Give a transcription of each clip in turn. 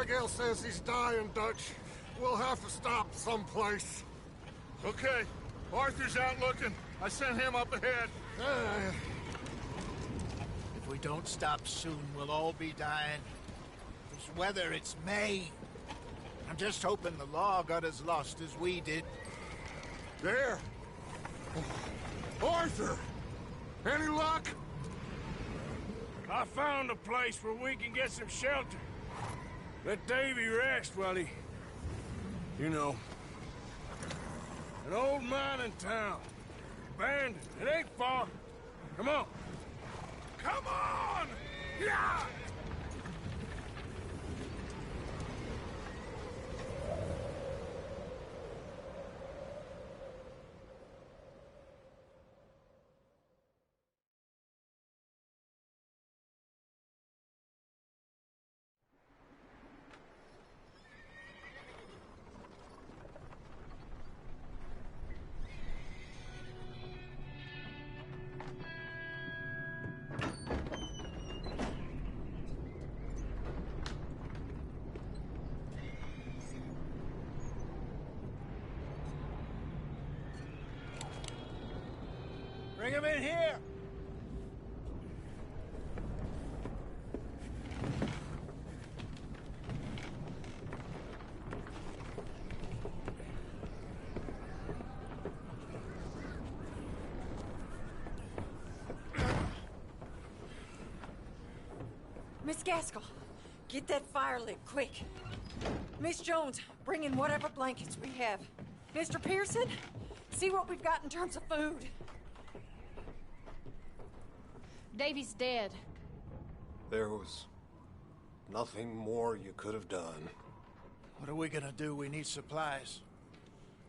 Abigail says he's dying, Dutch. We'll have to stop someplace. Okay. Arthur's out looking. I sent him up ahead. If we don't stop soon, we'll all be dying. This weather, it's May. I'm just hoping the law got as lost as we did. There! Arthur! Any luck? I found a place where we can get some shelter. Let Davy rest while he... You know. An old mining town. Abandoned. It ain't far. Come on. Come on! Yeah! Bring him in here! Miss Gaskell, get that fire lit, quick. Miss Jones, bring in whatever blankets we have. Mr. Pearson, see what we've got in terms of food. Davy's dead. There was nothing more you could have done. What are we gonna do? We need supplies.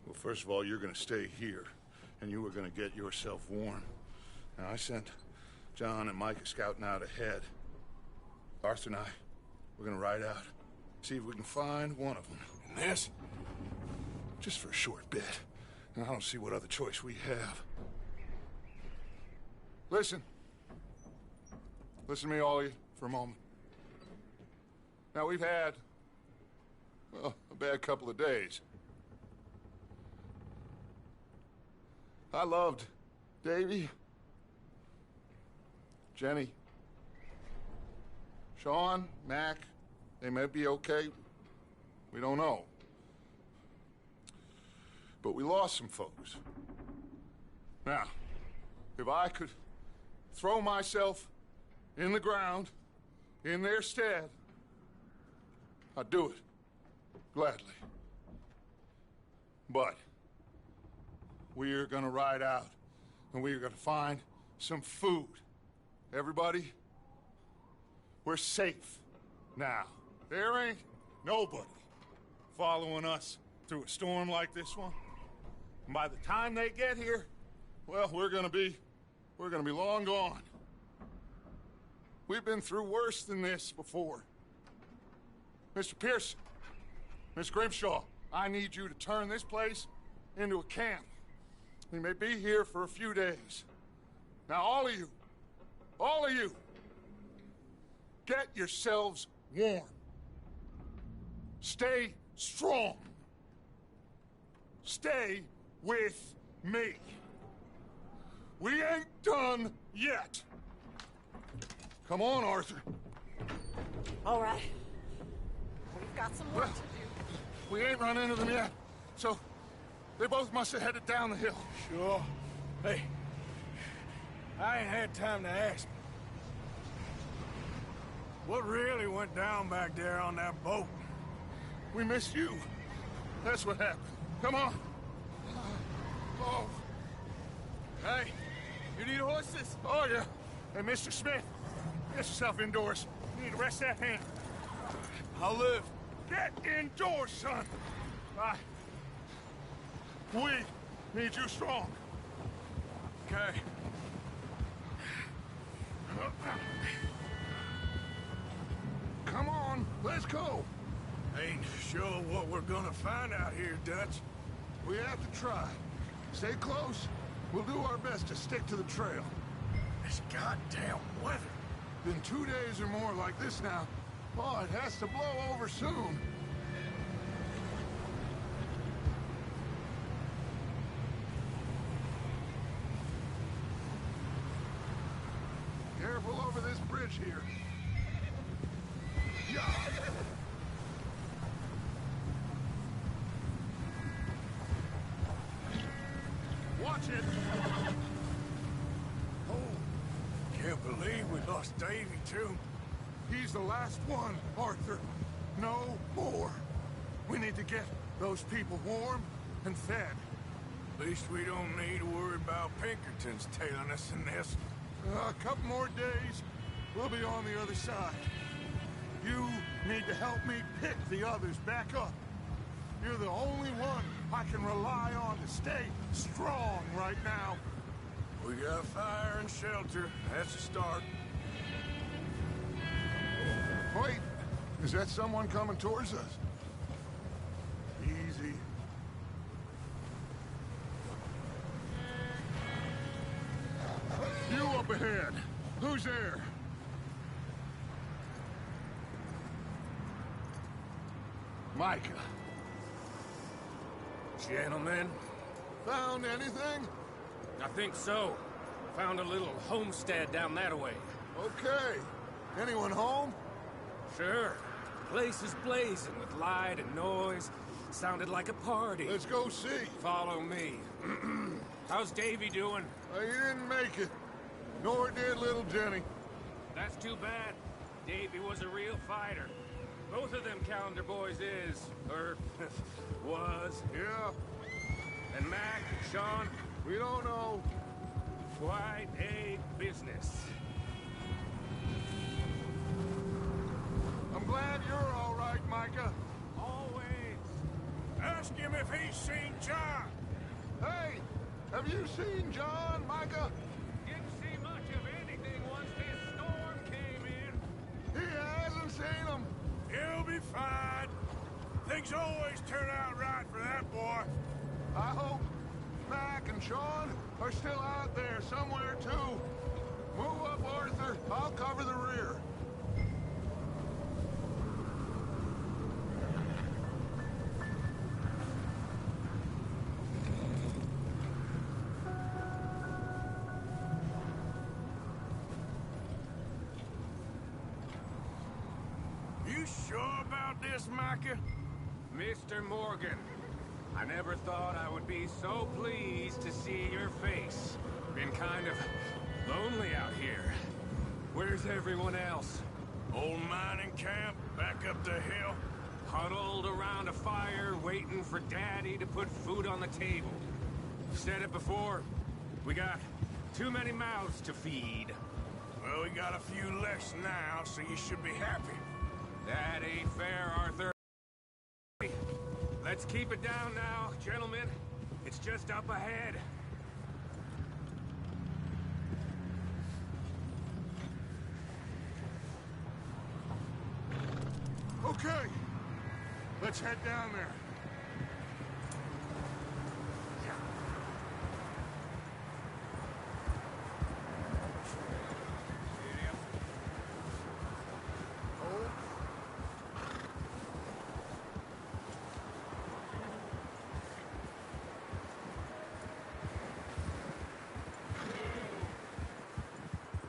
Well, first of all, you're gonna stay here, and you were gonna get yourself warm. Now, I sent John and Micah scouting out ahead. Arthur and I, we're gonna ride out, see if we can find one of them. And this, just for a short bit. And I don't see what other choice we have. Listen. Listen to me, all of you, for a moment. Now, we've had, well, a bad couple of days. I loved Davy, Jenny, Sean, Mac. They may be okay. We don't know. But we lost some folks. Now, if I could throw myself in the ground, in their stead, I'd do it, gladly. But we're gonna ride out, and we're gonna find some food. Everybody, we're safe now. There ain't nobody following us through a storm like this one. And by the time they get here, well, we're gonna be long gone. We've been through worse than this before. Mr. Pearson, Miss Grimshaw, I need you to turn this place into a camp. We may be here for a few days. Now, all of you, get yourselves warm. Stay strong. Stay with me. We ain't done yet. Come on, Arthur. All right. We've got some work to do. We ain't run into them yet, so they both must have headed down the hill. Sure. Hey, I ain't had time to ask. What really went down back there on that boat? We missed you. That's what happened. Come on. Oh. Hey, you need horses? Oh, yeah. Hey, Mr. Smith, get yourself indoors. You need to rest that hand. I'll live. Get indoors, son. We need you strong. Okay. Come on, let's go. Ain't sure what we're gonna find out here, Dutch. We have to try. Stay close. We'll do our best to stick to the trail. This goddamn weather. Been 2 days or more like this now. Oh, it has to blow over soon. Careful over this bridge here. Yeah. Watch it! Oh, can't believe we lost Davy, too. He's the last one, Arthur. No more. We need to get those people warm and fed. At least we don't need to worry about Pinkertons tailing us in this. A couple more days, we'll be on the other side. You need to help me pick the others back up. You're the only one I can rely on to stay strong right now. We got fire and shelter. That's a start. Wait, is that someone coming towards us? Easy. You up ahead. Who's there? Micah. Gentlemen, Found anything? I think so. Found a little homestead down that way. Okay. Anyone home? Sure. Place is blazing with light and noise. Sounded like a party. Let's go see. Follow me. How's Davy doing? He didn't make it. Nor did little Jenny. That's too bad. Davy was a real fighter. Both of them Calendar boys is, or was. Yeah, And Mac, Sean, we don't know. quite a business. I'm glad you're all right, Micah. Always. Ask him if he's seen John. Hey, have you seen John, Micah? Didn't see much of anything once this storm came in. He hasn't seen him. He'll be fine. Things always turn out right for that boy. I hope Mac and Sean are still out there somewhere, too. Move up, Arthur. I'll cover the rear. You sure about this, Micah? Mr. Morgan, I never thought I would be so pleased to see your face. Been kind of lonely out here. Where's everyone else? Old mining camp, back up the hill. Huddled around a fire, waiting for Daddy to put food on the table. Said it before, we got too many mouths to feed. Well, we got a few less now, so you should be happy. That ain't fair, Arthur. Let's keep it down now, gentlemen. It's just up ahead. Okay. Let's head down there.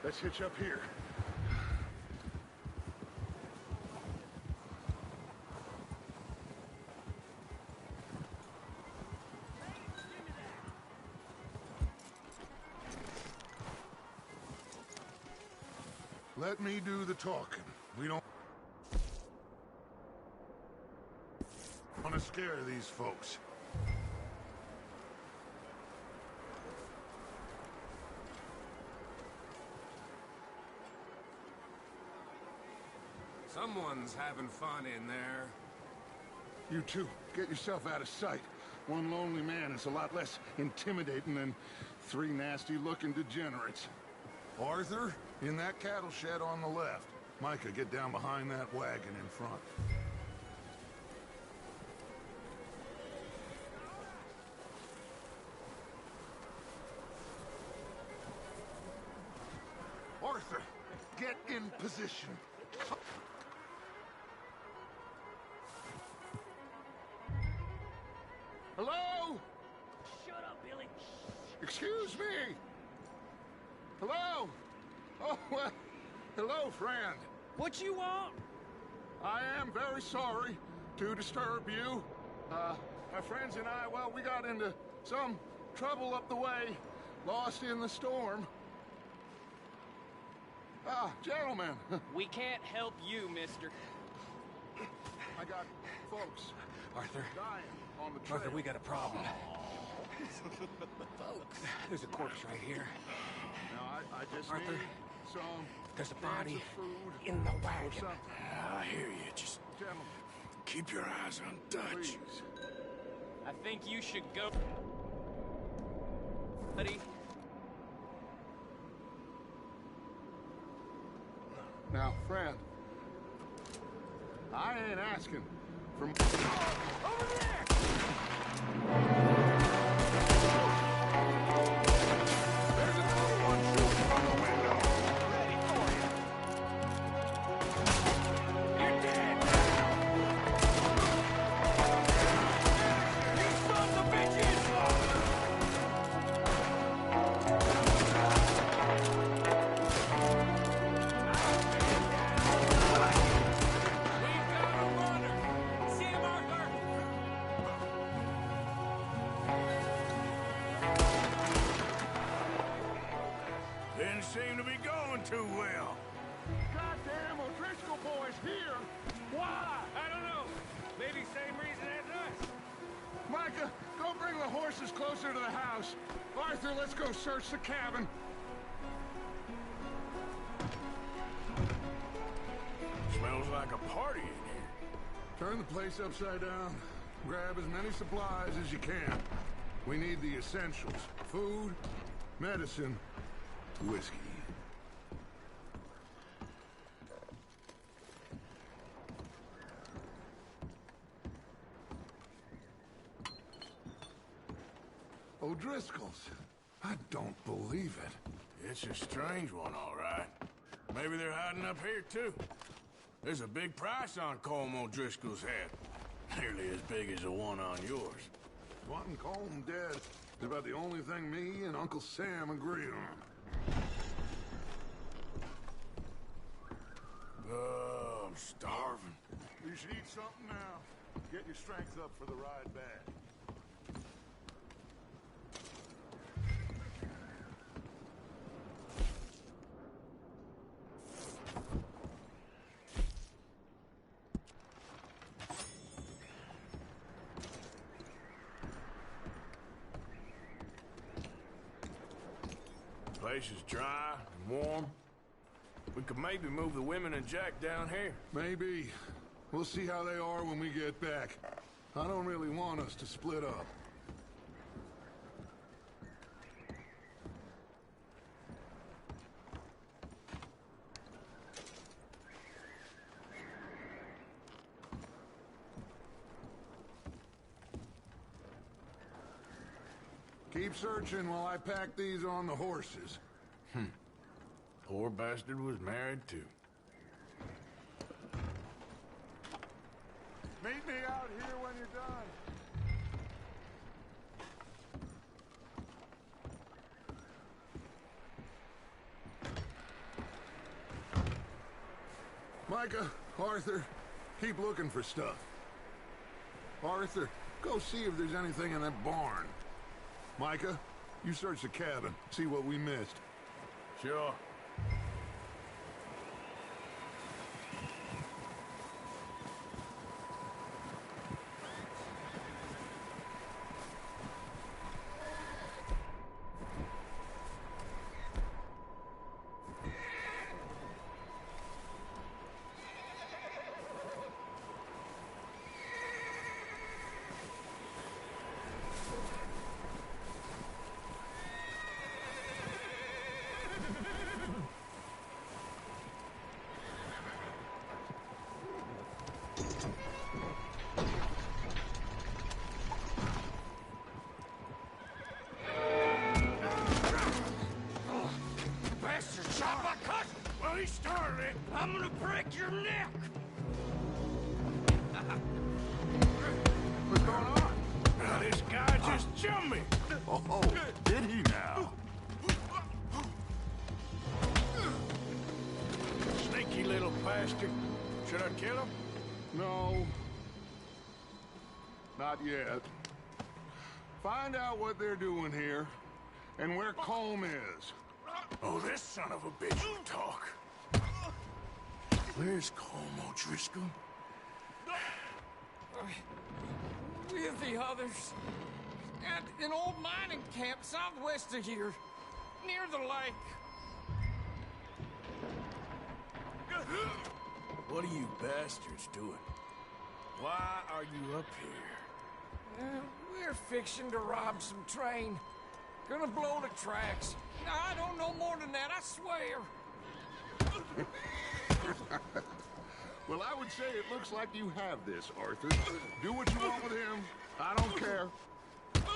Let's hitch up here. Let me do the talking. We don't want to scare these folks. Someone's having fun in there. You two, get yourself out of sight. One lonely man is a lot less intimidating than three nasty-looking degenerates. Arthur, in that cattle shed on the left. Micah, get down behind that wagon in front. Arthur, get in position. Hello? Shut up, Billy. Excuse me? Hello? Oh, well, hello, friend. What you want? I am very sorry to disturb you. My friends and I, well, we got into some trouble up the way, lost in the storm. Ah, gentlemen. We can't help you, mister. I got folks Arthur, dying on the trail. Arthur, we got a problem. Folks, there's a corpse right here. Now, I just Arthur, need some there's a cans body of food in the or wagon. something. I hear you. Just Gentlemen, keep your eyes on Dutch. please. I think you should go, buddy. Now, friend, I ain't asking for... Over there! There's another one shooting from the window. Ready for you. You're dead! You sons of bitches! We've got a runner! See him, Arthur! Didn't seem to be going too well. Goddamn O'Driscoll boys here. Why? I don't know. Maybe same reason as us. Micah, go bring the horses closer to the house. Arthur, let's go search the cabin. Smells like a party in here. Turn the place upside down. Grab as many supplies as you can. We need the essentials. Food, medicine, whiskey. O'Driscoll's. I don't believe it. It's a strange one, all right. Maybe they're hiding up here, too. There's a big price on Colm O'Driscoll's head. Nearly as big as the one on yours. Wanting Colm dead is about the only thing me and Uncle Sam agree on. Oh, I'm starving. You should eat something now. Get your strength up for the ride back. Place is dry and warm. We could maybe move the women and Jack down here. Maybe. We'll see how they are when we get back. I don't really want us to split up. Keep searching while I pack these on the horses. Poor bastard was married, too. Meet me out here when you're done. Micah, Arthur, keep looking for stuff. Arthur, go see if there's anything in that barn. Micah, you search the cabin, see what we missed. Sure. Oh, did he now? Sneaky little bastard. Should I kill him? No. Not yet. Find out what they're doing here, and where Colm is. Oh, this son of a bitch will talk. Where's Colm O'Driscoll? With the others. At an old mining camp southwest of here. Near the lake. What are you bastards doing? Why are you up here? We're fixing to rob some train. Gonna blow the tracks. I don't know more than that, I swear. Well, I would say it looks like you have this, Arthur. Do what you want with him. I don't care.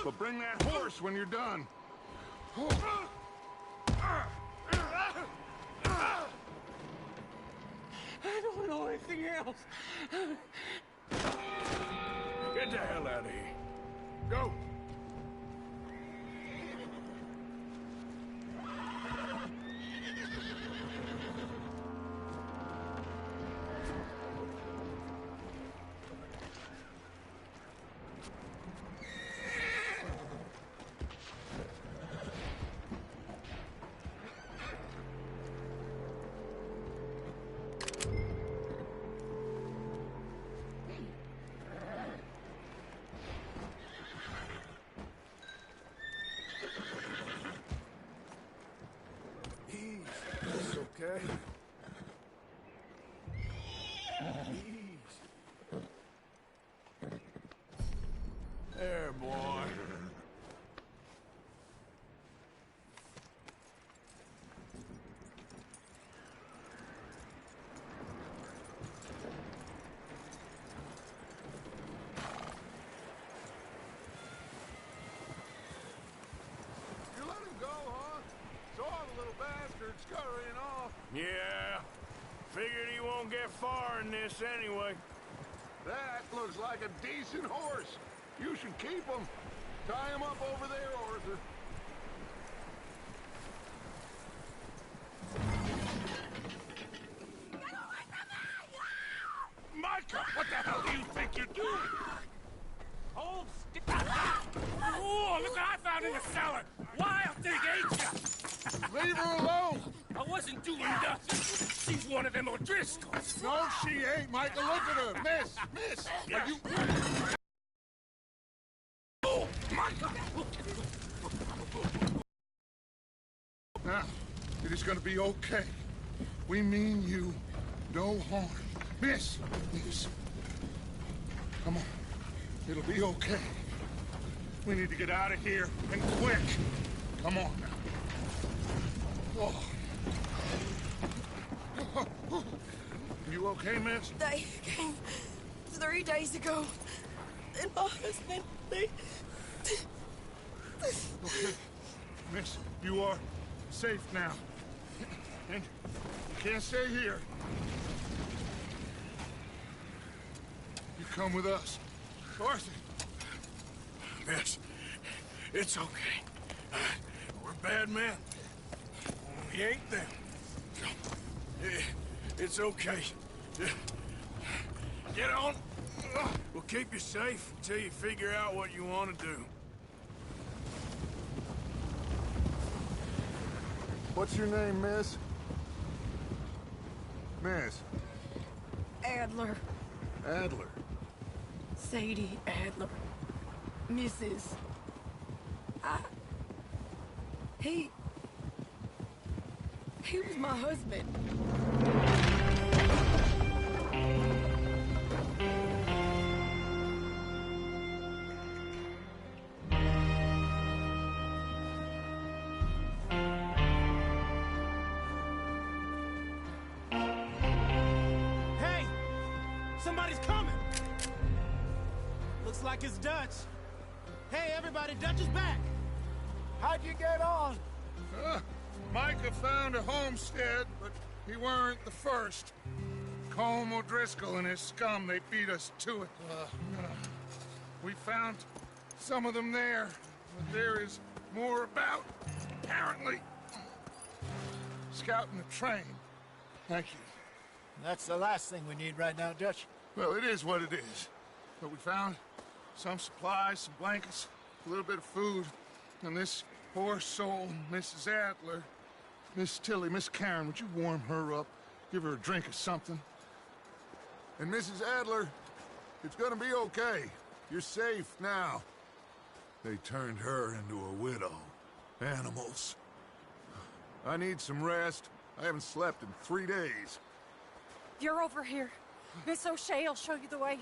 But bring that horse when you're done. I don't know anything else. Get the hell out of here. Go! Okay. Ease. There, boy. You let him go, huh? Saw the little bastard scurrying off. Yeah. Figured he won't get far in this anyway. That looks like a decent horse. You should keep him. Tie him up over there, Arthur. Micah, what the hell do you think you're doing? Hold still. Oh, look what I found in the cellar. Wild thing, ain't ya? Leave her alone. I wasn't doing nothing. She's one of them O'Driscolls. No, she ain't, Micah. Look at her. Miss. Are you... Oh, Micah! Now, it is gonna be okay. We mean you no harm. Miss. Come on. It'll be okay. We need to get out of here, and quick. Come on now. Oh. You okay, miss? They came 3 days ago. And my husband, they... Okay. Miss, you are safe now. And you can't stay here. You come with us. Arthur. Miss, it's okay. We're bad men. We ain't them. It's okay. Get on. We'll keep you safe until you figure out what you want to do. What's your name, miss? Miss. Adler. Adler. Sadie Adler. Mrs. He was my husband. Hey! Somebody's coming! Looks like it's Dutch. Hey, everybody, Dutch is back! How'd you get on? Micah found a homestead, but he weren't the first. Colm O'Driscoll and his scum, they beat us to it. We found some of them there. what there is more about, apparently. Scouting the train. Thank you. That's the last thing we need right now, Dutch. Well, it is what it is. But we found some supplies, some blankets, a little bit of food, and this poor soul, Mrs. Adler, Miss Tilly, Miss Karen, would you warm her up? Give her a drink or something? And Mrs. Adler, it's gonna be okay. You're safe now. They turned her into a widow. Animals. I need some rest. I haven't slept in 3 days. You're over here. Miss O'Shea will show you the way.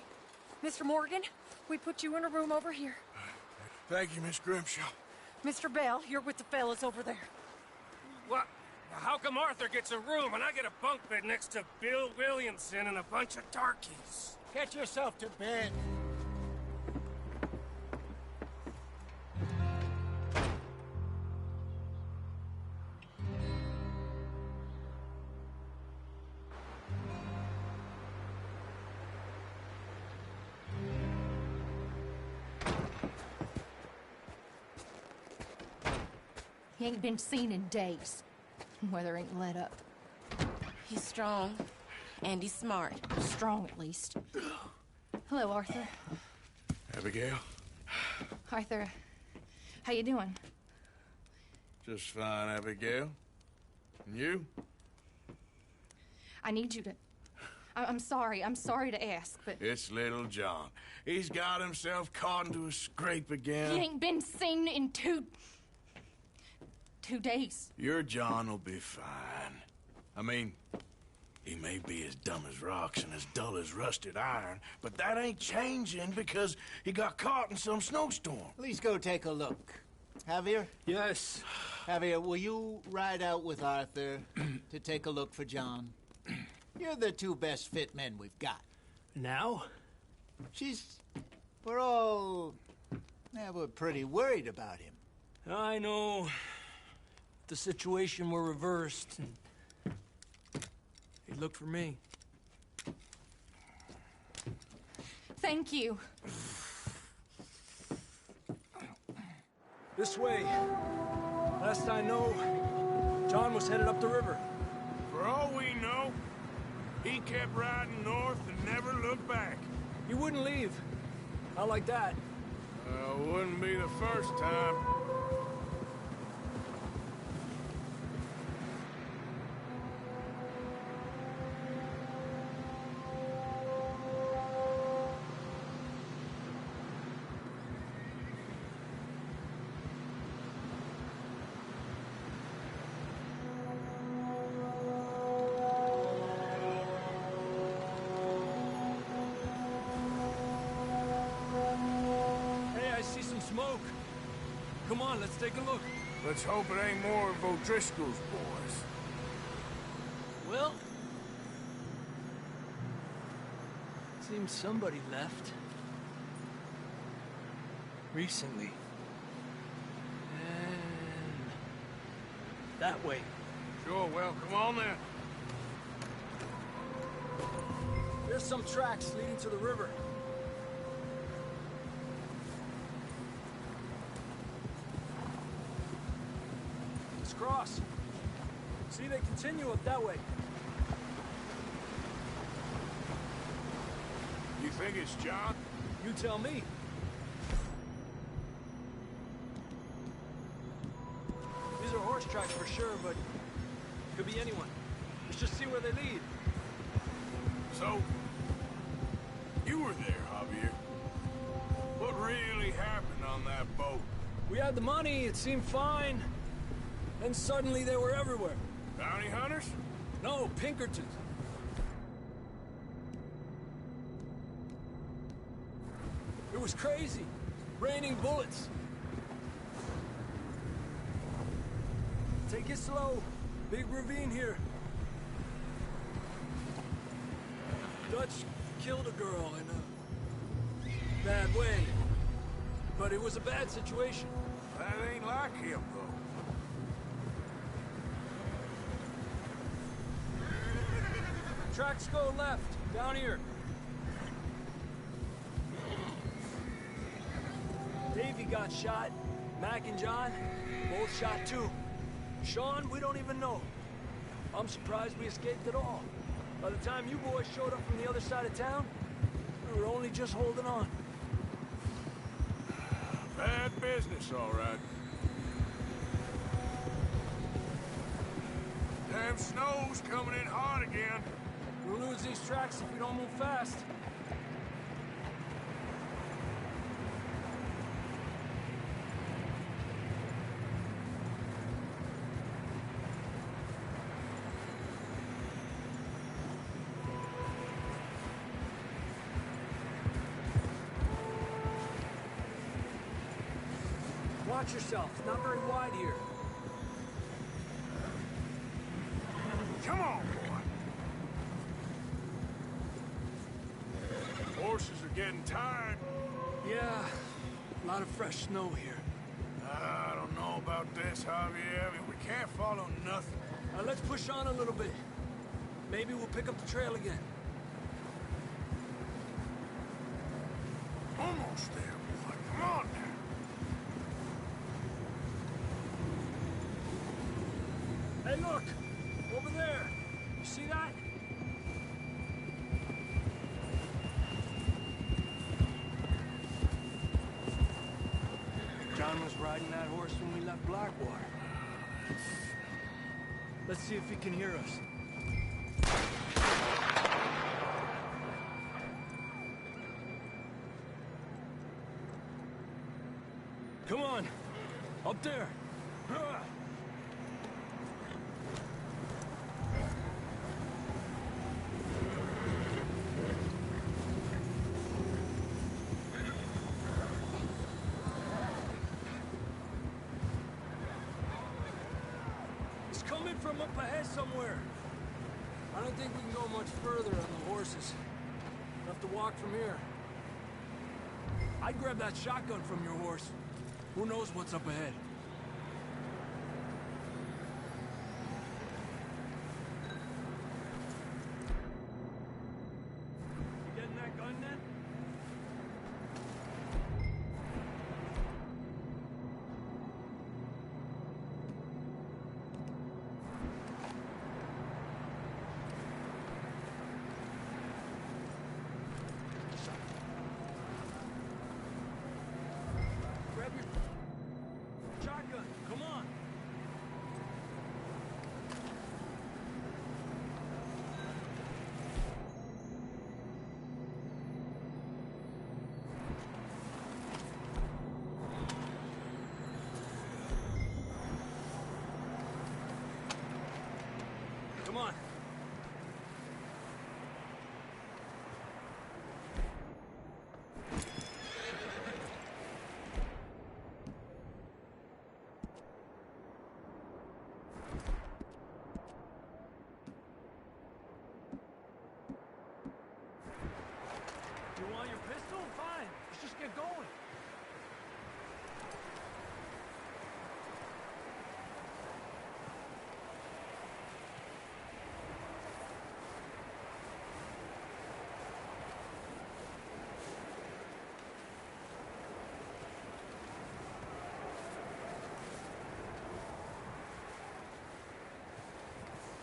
Mr. Morgan, we put you in a room over here. Thank you, Miss Grimshaw. Mr. Bell, you're with the fellas over there. What? How come Arthur gets a room and I get a bunk bed next to Bill Williamson and a bunch of darkies? Get yourself to bed. He ain't been seen in days. Weather ain't let up. He's strong, and he's smart. Strong, at least. Hello, Arthur. Abigail? Arthur, how you doing? Just fine, Abigail. And you? I need you to... I'm sorry to ask, but... It's little John. He's got himself caught into a scrape again. He ain't been seen in 2 days. Your John will be fine. I mean, he may be as dumb as rocks and as dull as rusted iron, but that ain't changing because he got caught in some snowstorm. Please go take a look. Javier? Yes. Javier, will you ride out with Arthur to take a look for John? You're the 2 best fit men we've got. Now? We're pretty worried about him. I know. The situation were reversed, and he'd look for me. Thank you. This way. Last I know, John was headed up the river. For all we know, he kept riding north and never looked back. He wouldn't leave. Not like that. Wouldn't be the first time. Smoke. Come on, let's take a look. Let's hope it ain't more of O'Driscoll's boys. Well, seems somebody left. Recently. And that way. Sure, well, come on then. There's some tracks leading to the river. Cross. See, they continue up that way. You think it's John? You tell me. These are horse tracks for sure, but could be anyone. Let's just see where they lead. So, you were there, Javier. What really happened on that boat? We had the money, it seemed fine. Then suddenly they were everywhere. Bounty hunters? No, Pinkertons. It was crazy. Raining bullets. Take it slow. Big ravine here. Dutch killed a girl in a bad way. But it was a bad situation. That ain't like him, though. Tracks go left, down here. Davey got shot. Mac and John, both shot too. Sean, we don't even know. I'm surprised we escaped at all. By the time you boys showed up from the other side of town, we were only just holding on. Bad business, all right. Damn snow's coming in hard again. We'll lose these tracks if we don't move fast. Watch yourself. It's not very wide here. Come on, boy. Horses are getting tired. Yeah, a lot of fresh snow here. I don't know about this, Javier. I mean, we can't follow nothing. Let's push on a little bit. Maybe we'll pick up the trail again. Almost there, boy. Come on now. Hey, look! Over there! You see that? John was riding that horse when we left Blackwater. Let's see if he can hear us. Come on! Up there! From up ahead somewhere. I don't think we can go much further on the horses. We'll have to walk from here. I'd grab that shotgun from your horse. Who knows what's up ahead? You getting that gun then? Come on. You want your pistol? Fine. Let's just get going.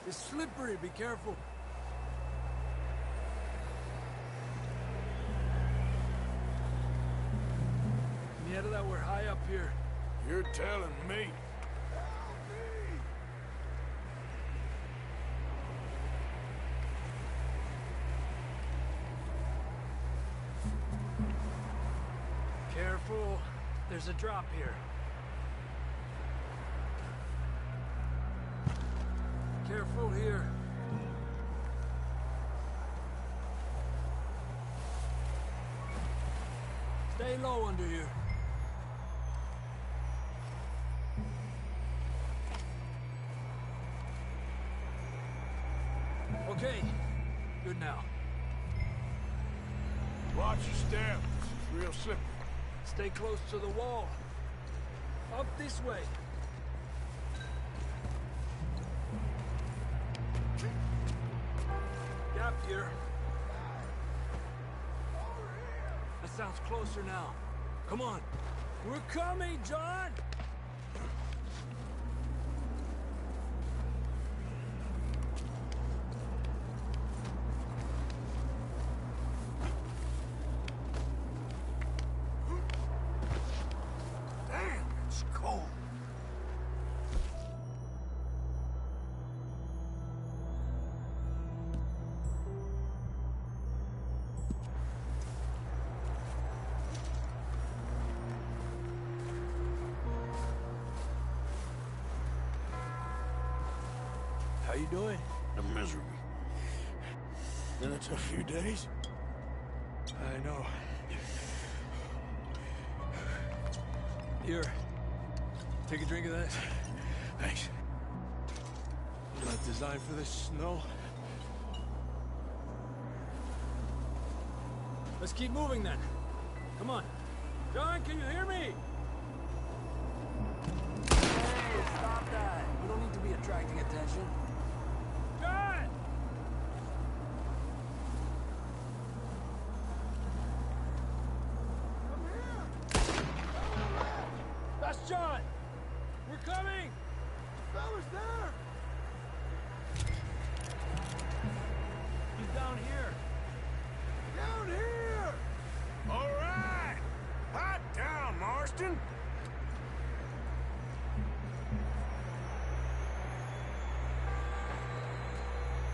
It's slippery, be careful. Yeah, that we're high up here. You're telling me. Careful. There's a drop here. Careful here. Stay low under here. Okay. Good now. Watch your step. It's real slippery. Stay close to the wall. Up this way. Gap here. That sounds closer now. Come on. We're coming, John! Damn, it's cold. How you doing? I'm miserable. Been a tough few days. I know. Here. Take a drink of that. Thanks. Not designed for this snow. Let's keep moving then. Come on. John, can you hear me? Hey, stop that. We don't need to be attracting attention. John! Come here! That's John! We're coming! The fella's there! He's down here. Down here! All right! Hot down, Marston!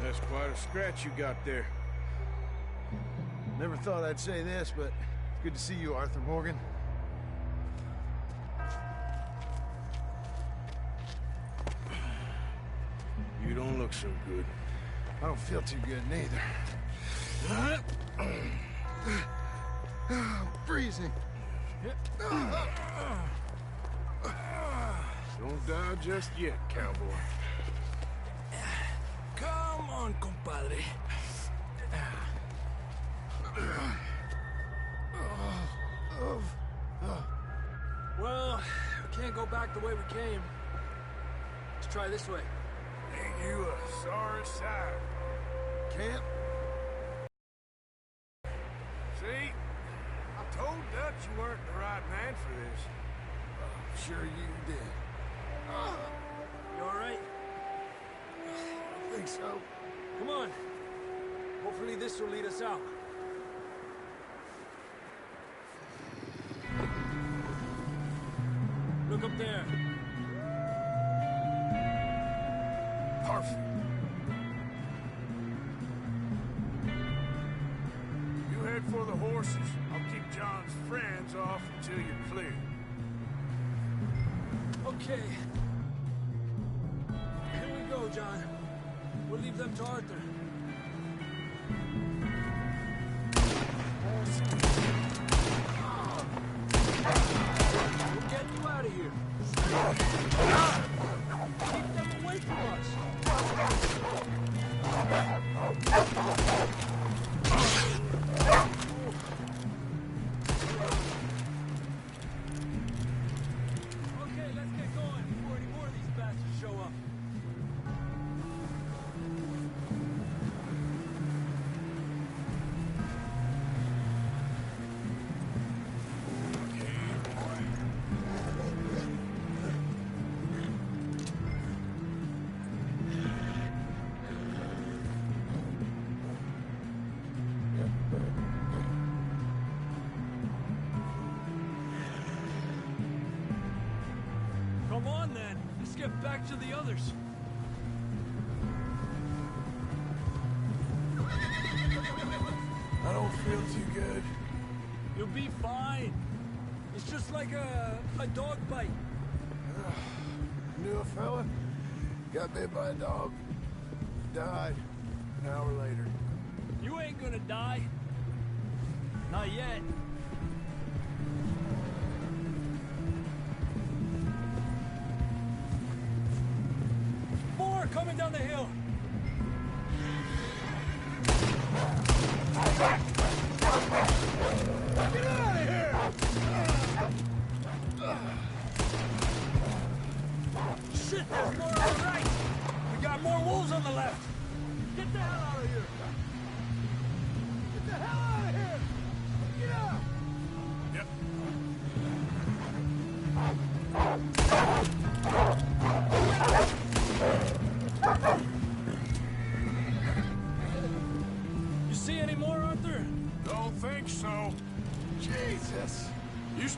That's quite a scratch you got there. Never thought I'd say this, but it's good to see you, Arthur Morgan. You don't look so good. I don't feel too good, neither. I'm freezing. Don't die just yet, cowboy. Come on, compadre. Well, we can't go back the way we came. Let's try this way. Ain't you a sorry sight? Camp? See? I told Dutch you weren't the right man for this. I'm sure you did. You all right? I think so. Come on. Hopefully this will lead us out. Look up there. Perfect. You head for the horses. I'll keep John's friends off until you're clear. Okay. Here we go, John. We'll leave them to Arthur. We'll get you out of here. Keep them away from us. Okay, let's get going before any more of these bastards show up. Come on, then. Let's get back to the others. I don't feel too good. You'll be fine. It's just like a dog bite. Knew a fella, got bit by a dog, died an hour later. You ain't gonna die. Not yet. More coming down the hill. Get out of here! Shit, there's more on the right. We got more wolves on the left. Get the hell out of here. Get the hell out of here! Get out! Yep.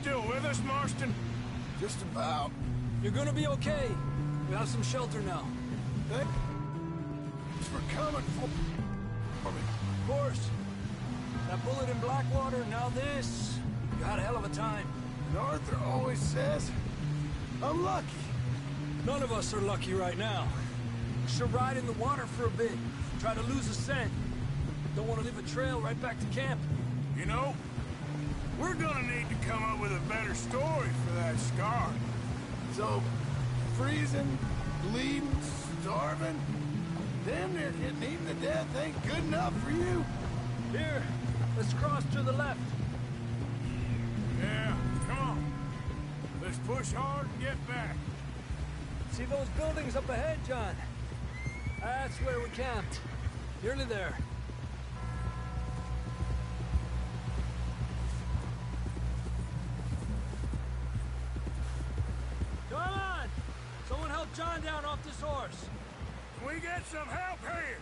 still with us, Marston? Just about. You're gonna be okay. We have some shelter now. Thanks for coming for me. Of course. That bullet in Blackwater, now this. You had a hell of a time. And Arthur always says, I'm lucky. None of us are lucky right now. Should ride in the water for a bit. Try to lose a scent. Don't want to leave a trail right back to camp. You know, we're gonna need to come up with a better story for that scar. So, freezing, bleeding, starving, damn near getting eaten to death ain't good enough for you? Here, let's cross to the left. Yeah, come on. Let's push hard and get back. See those buildings up ahead, John? That's where we camped. Nearly there. Come on! Someone help John down off this horse. We get some help here.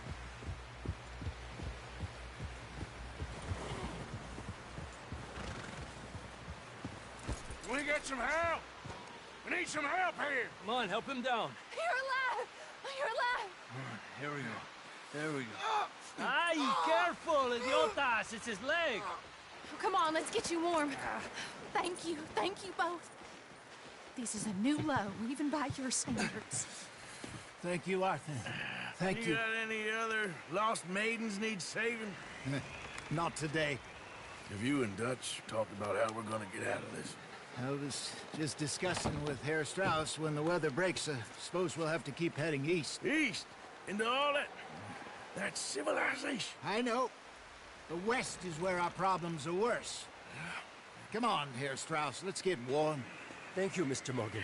We get some help. We need some help here. Come on, help him down. You're alive! You're alive! Here we go. There we go. Ay, careful, idiotas! It's his leg. Oh, come on, let's get you warm. Thank you both. This is a new low, even by your standards. Thank you, Arthur. Thank you. Got any other lost maidens need saving? Not today. Have you and Dutch talked about how we're gonna get out of this? I was just discussing with Herr Strauss when the weather breaks. I suppose we'll have to keep heading east. East? Into all that civilization? I know. The west is where our problems are worse. Come on, Herr Strauss, let's get warm. Thank you, Mr. Morgan.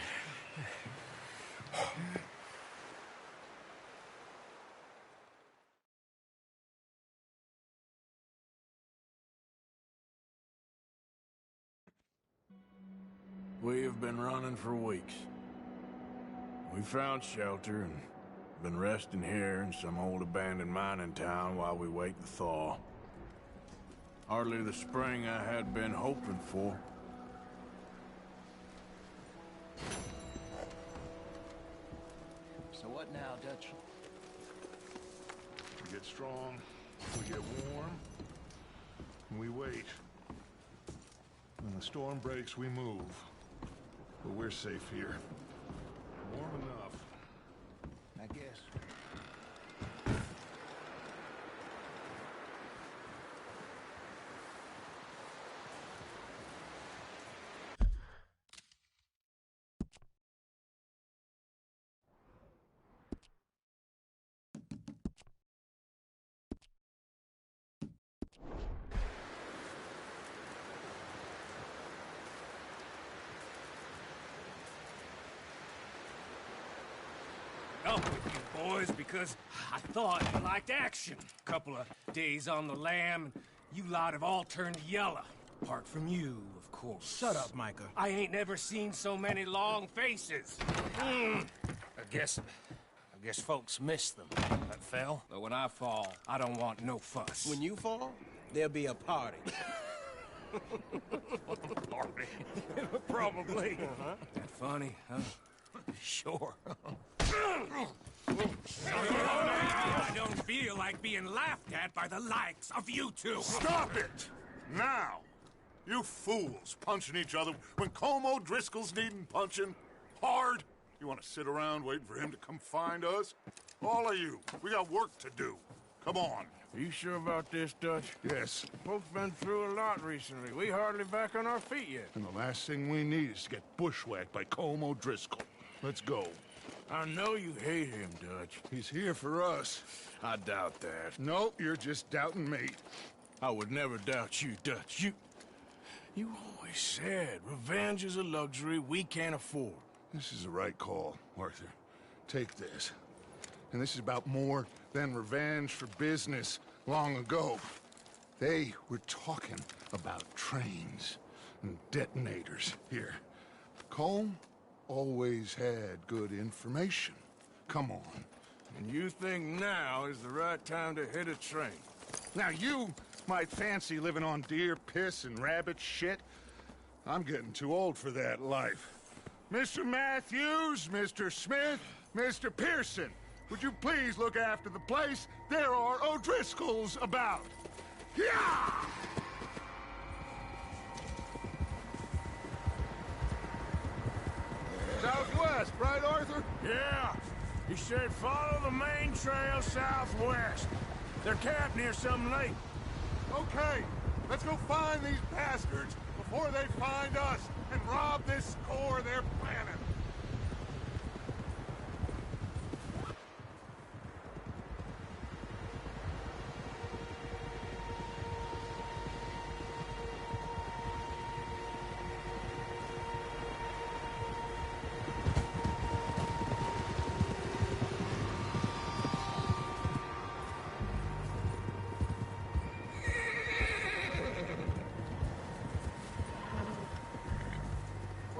We have been running for weeks. We found shelter and been resting here in some old abandoned mining town while we wait the thaw. Hardly the spring I had been hoping for. So what now, Dutch? We get strong, we get warm, and we wait. When the storm breaks, we move. But we're safe here. Warm enough. I guess. Up with you boys because I thought you liked action. Couple of days on the lam, and you lot have all turned yellow. Apart from you, of course. Shut up, Micah. I ain't never seen so many long faces. I guess folks miss them. That fell. But when I fall, I don't want no fuss. When you fall, there'll be a party. Party? Probably. That funny, huh? Sure. I don't feel like being laughed at by the likes of you two. Stop it! Now! You fools punching each other when Colm O'Driscoll's needing punching. Hard! You want to sit around waiting for him to come find us? All of you, we got work to do. Come on. Are you sure about this, Dutch? Yes. Folks been through a lot recently. We hardly back on our feet yet. And the last thing we need is to get bushwhacked by Colm O'Driscoll. Let's go. I know you hate him, Dutch. He's here for us. I doubt that. No, you're just doubting me. I would never doubt you, Dutch. You always said revenge is a luxury we can't afford. This is the right call, Arthur. Take this. And this is about more than revenge for business long ago. They were talking about trains and detonators here. Colm always had good information. Come on. And you think now is the right time to hit a train? Now you might fancy living on deer piss and rabbit shit. I'm getting too old for that life. Mr. Matthews, Mr. Smith, Mr. Pearson, would you please look after the place? There are O'Driscolls about. Yeah! Southwest, right, Arthur? Yeah. He said follow the main trail southwest. They're camped near some lake. Okay, let's go find these bastards before they find us and rob this score they're planning.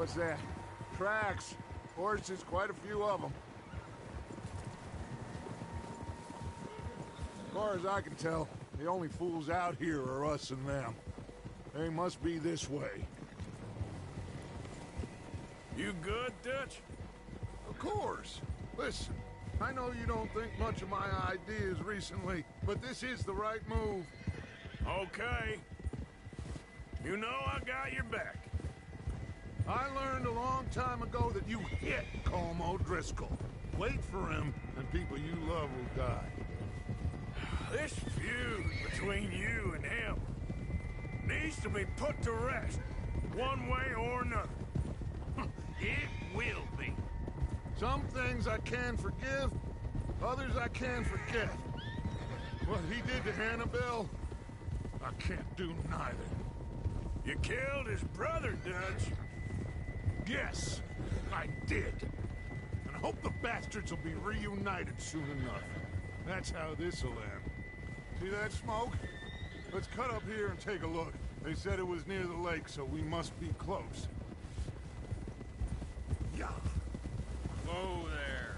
What's that? Tracks. Horses, quite a few of them. As far as I can tell, the only fools out here are us and them. They must be this way. You good, Dutch? Of course. Listen, I know you don't think much of my ideas recently, but this is the right move. Okay. You know I got your back. I learned a long time ago that you hit Colm O'Driscoll. Wait for him, and people you love will die. This feud between you and him needs to be put to rest, one way or another. It will be. Some things I can forgive, others I can forget. What he did to Annabelle, I can't do neither. You killed his brother, Dutch. Yes, I did. And I hope the bastards will be reunited soon enough. That's how this'll end. See that smoke? Let's cut up here and take a look. They said it was near the lake, so we must be close. Yeah. Whoa there.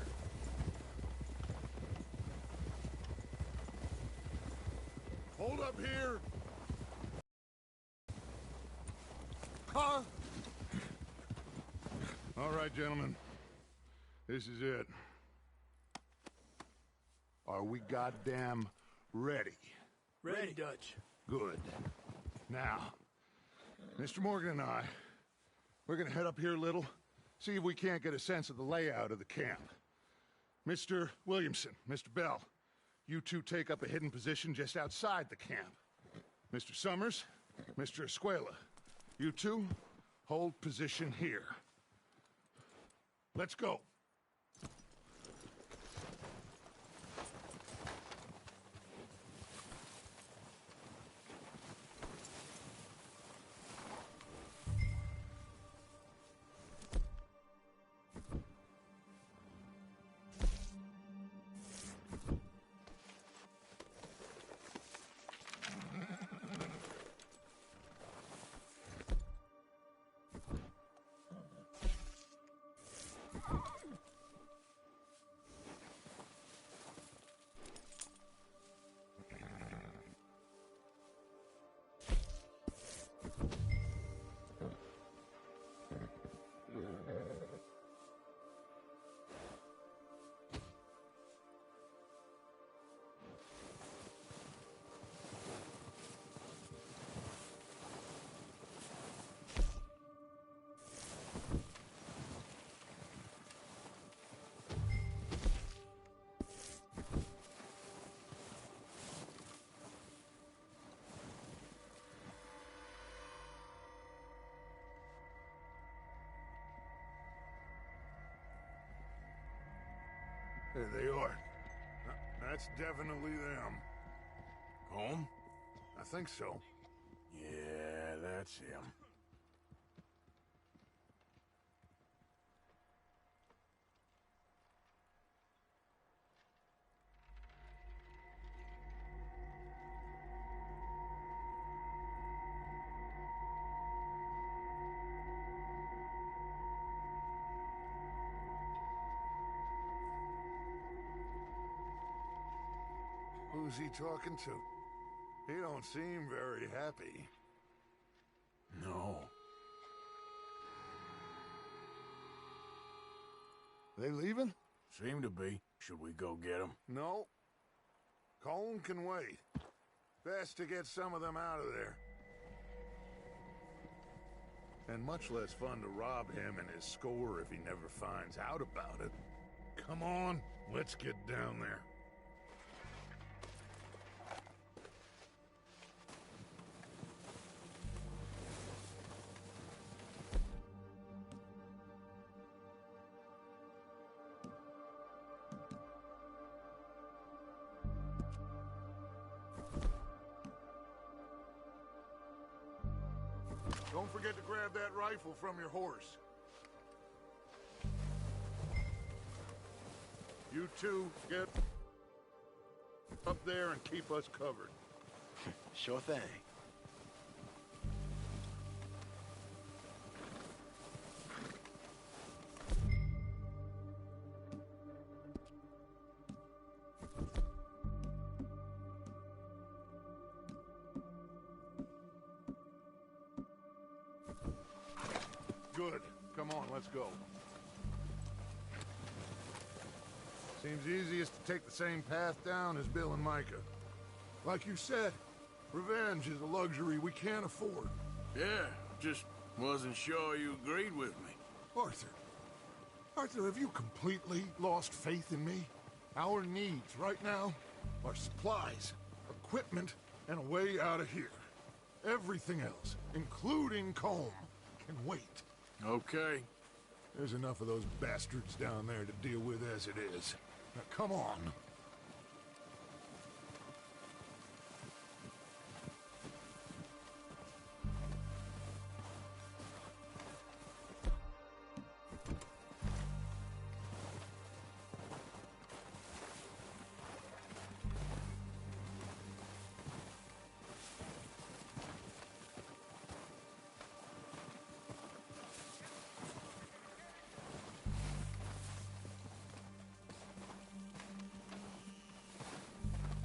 Hold up here. Huh? All right, gentlemen. This is it. Are we goddamn ready? Ready, Dutch. Good. Now, Mr. Morgan and I, we're gonna head up here a little, see if we can't get a sense of the layout of the camp. Mr. Williamson, Mr. Bell, you two take up a hidden position just outside the camp. Mr. Summers, Mr. Escuela, you two hold position here. Let's go. There they are. That's definitely them. Home? I think so. Yeah, that's him. Who's he talking to? He don't seem very happy. No. They leaving? Seem to be. Should we go get them? No. Colm can wait. Best to get some of them out of there. And much less fun to rob him and his score if he never finds out about it. Come on, let's get down there. Don't forget to grab that rifle from your horse. You two get up there and keep us covered. Sure thing. Good. Come on, let's go. Seems easiest to take the same path down as Bill and Micah. Like you said, revenge is a luxury we can't afford. Yeah, just wasn't sure you agreed with me. Arthur, have you completely lost faith in me? Our needs right now are supplies, equipment, and a way out of here. Everything else, including Colm, can wait. Okay. There's enough of those bastards down there to deal with as it is. Now, come on.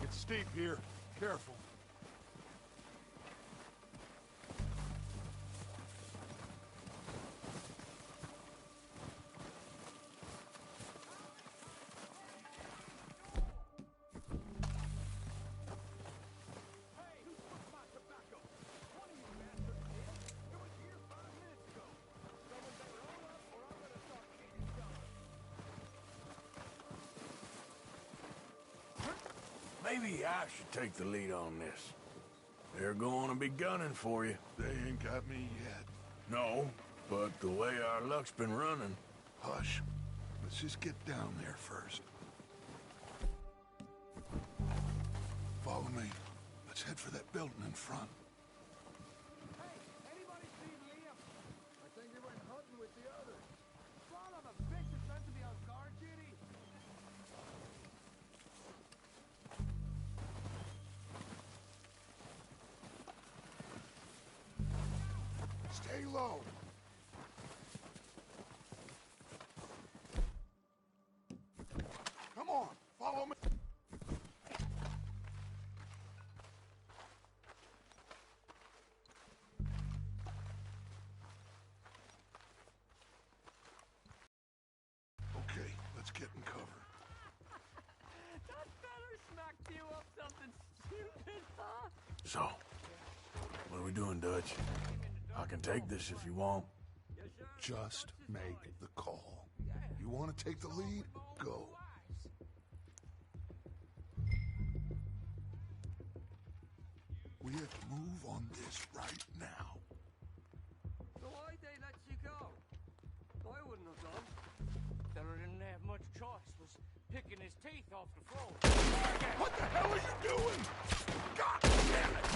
It's steep here. Careful. Maybe I should take the lead on this. They're going to be gunning for you. They ain't got me yet. No, but the way our luck's been running... Hush. Let's just get down there first. Follow me. Let's head for that building in front. Hey, anybody see Liam? I think he went hunting with the others. Son of a bitch is meant to be on guard duty. Stay low. Come on, follow me. Okay, let's get in cover. That feller smacked you up something stupid, huh? So, what are we doing, Dutch? I can take this if you want. Just make the call. You want to take the lead? Go. We have to move on this right now. So why'd they let you go? I wouldn't have done. Feller didn't have much choice, was picking his teeth off the floor. What the hell are you doing? God damn it!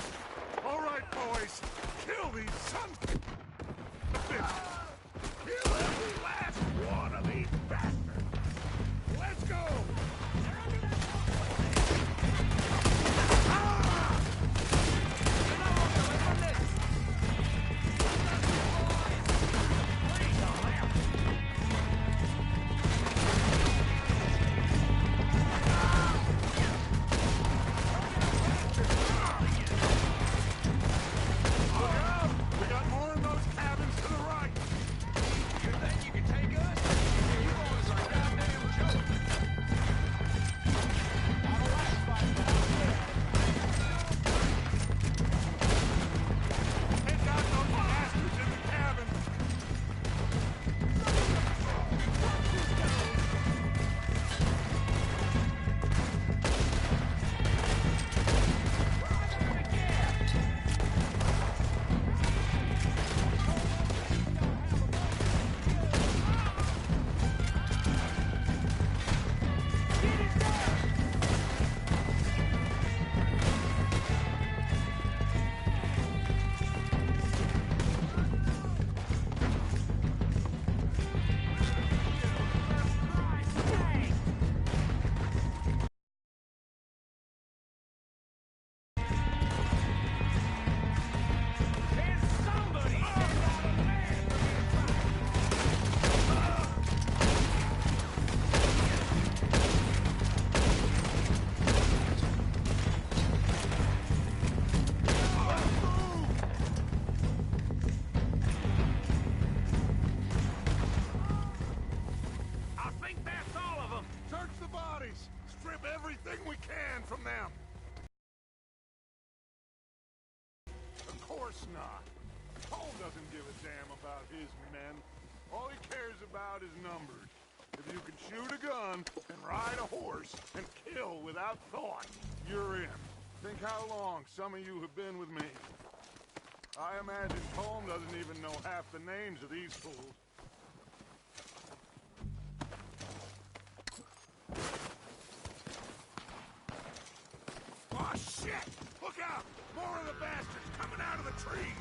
All right, boys. Kill these sons of bitches. Kill every last one of these bastards. Let's go! Look out! We got more think that's all of them? Search the bodies! Strip everything we can from them! Of course not. Cole doesn't give a damn about his men. All he cares about is numbers. If you can shoot a gun and ride a horse and kill without thought, you're in. Think how long some of you have been with me. I imagine Colm doesn't even know half the names of these fools. Oh, shit! Look out! More of the bastards coming out of the trees!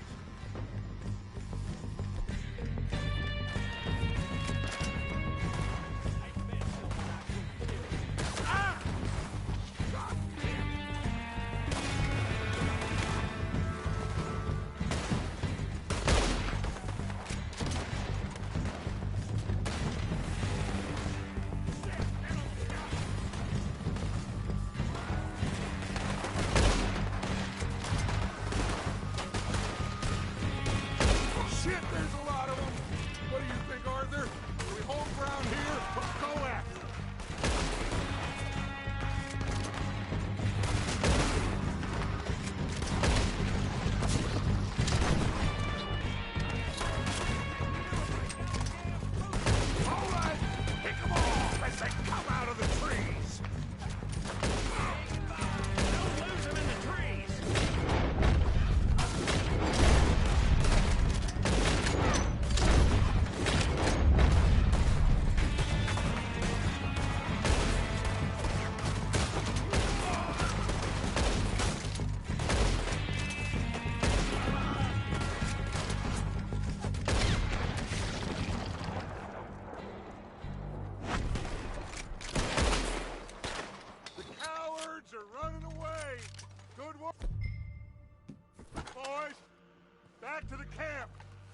Back to the camp.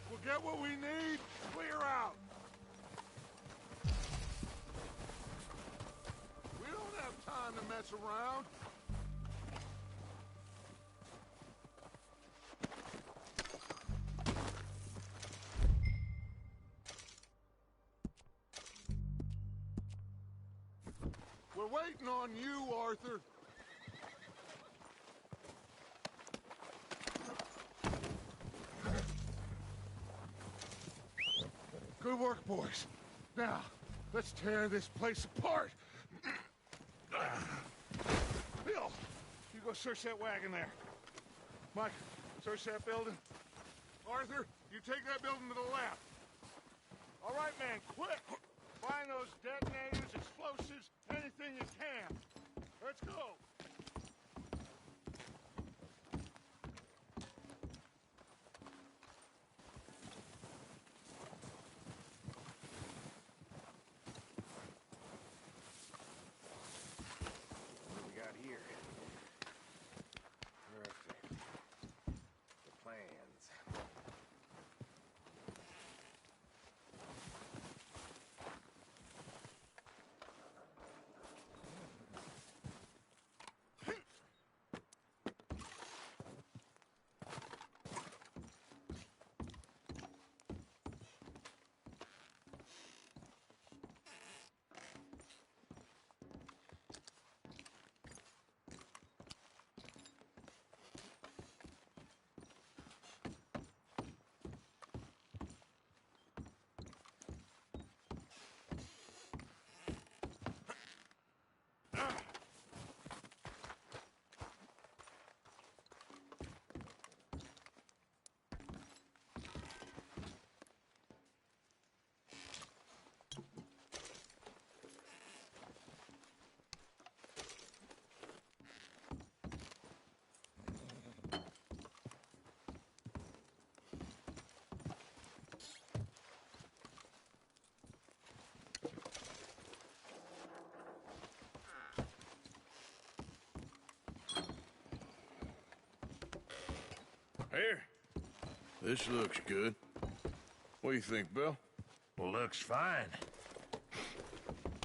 We'll get what we need, clear out. We don't have time to mess around. We're waiting on you, Arthur. Good work, boys. Now, let's tear this place apart. Bill, you go search that wagon there. Mike, search that building. Arthur, you take that building to the left. All right, man, quick. Find those detonators, explosives, anything you can. Let's go. Here. This looks good. What do you think, Bill? Looks fine.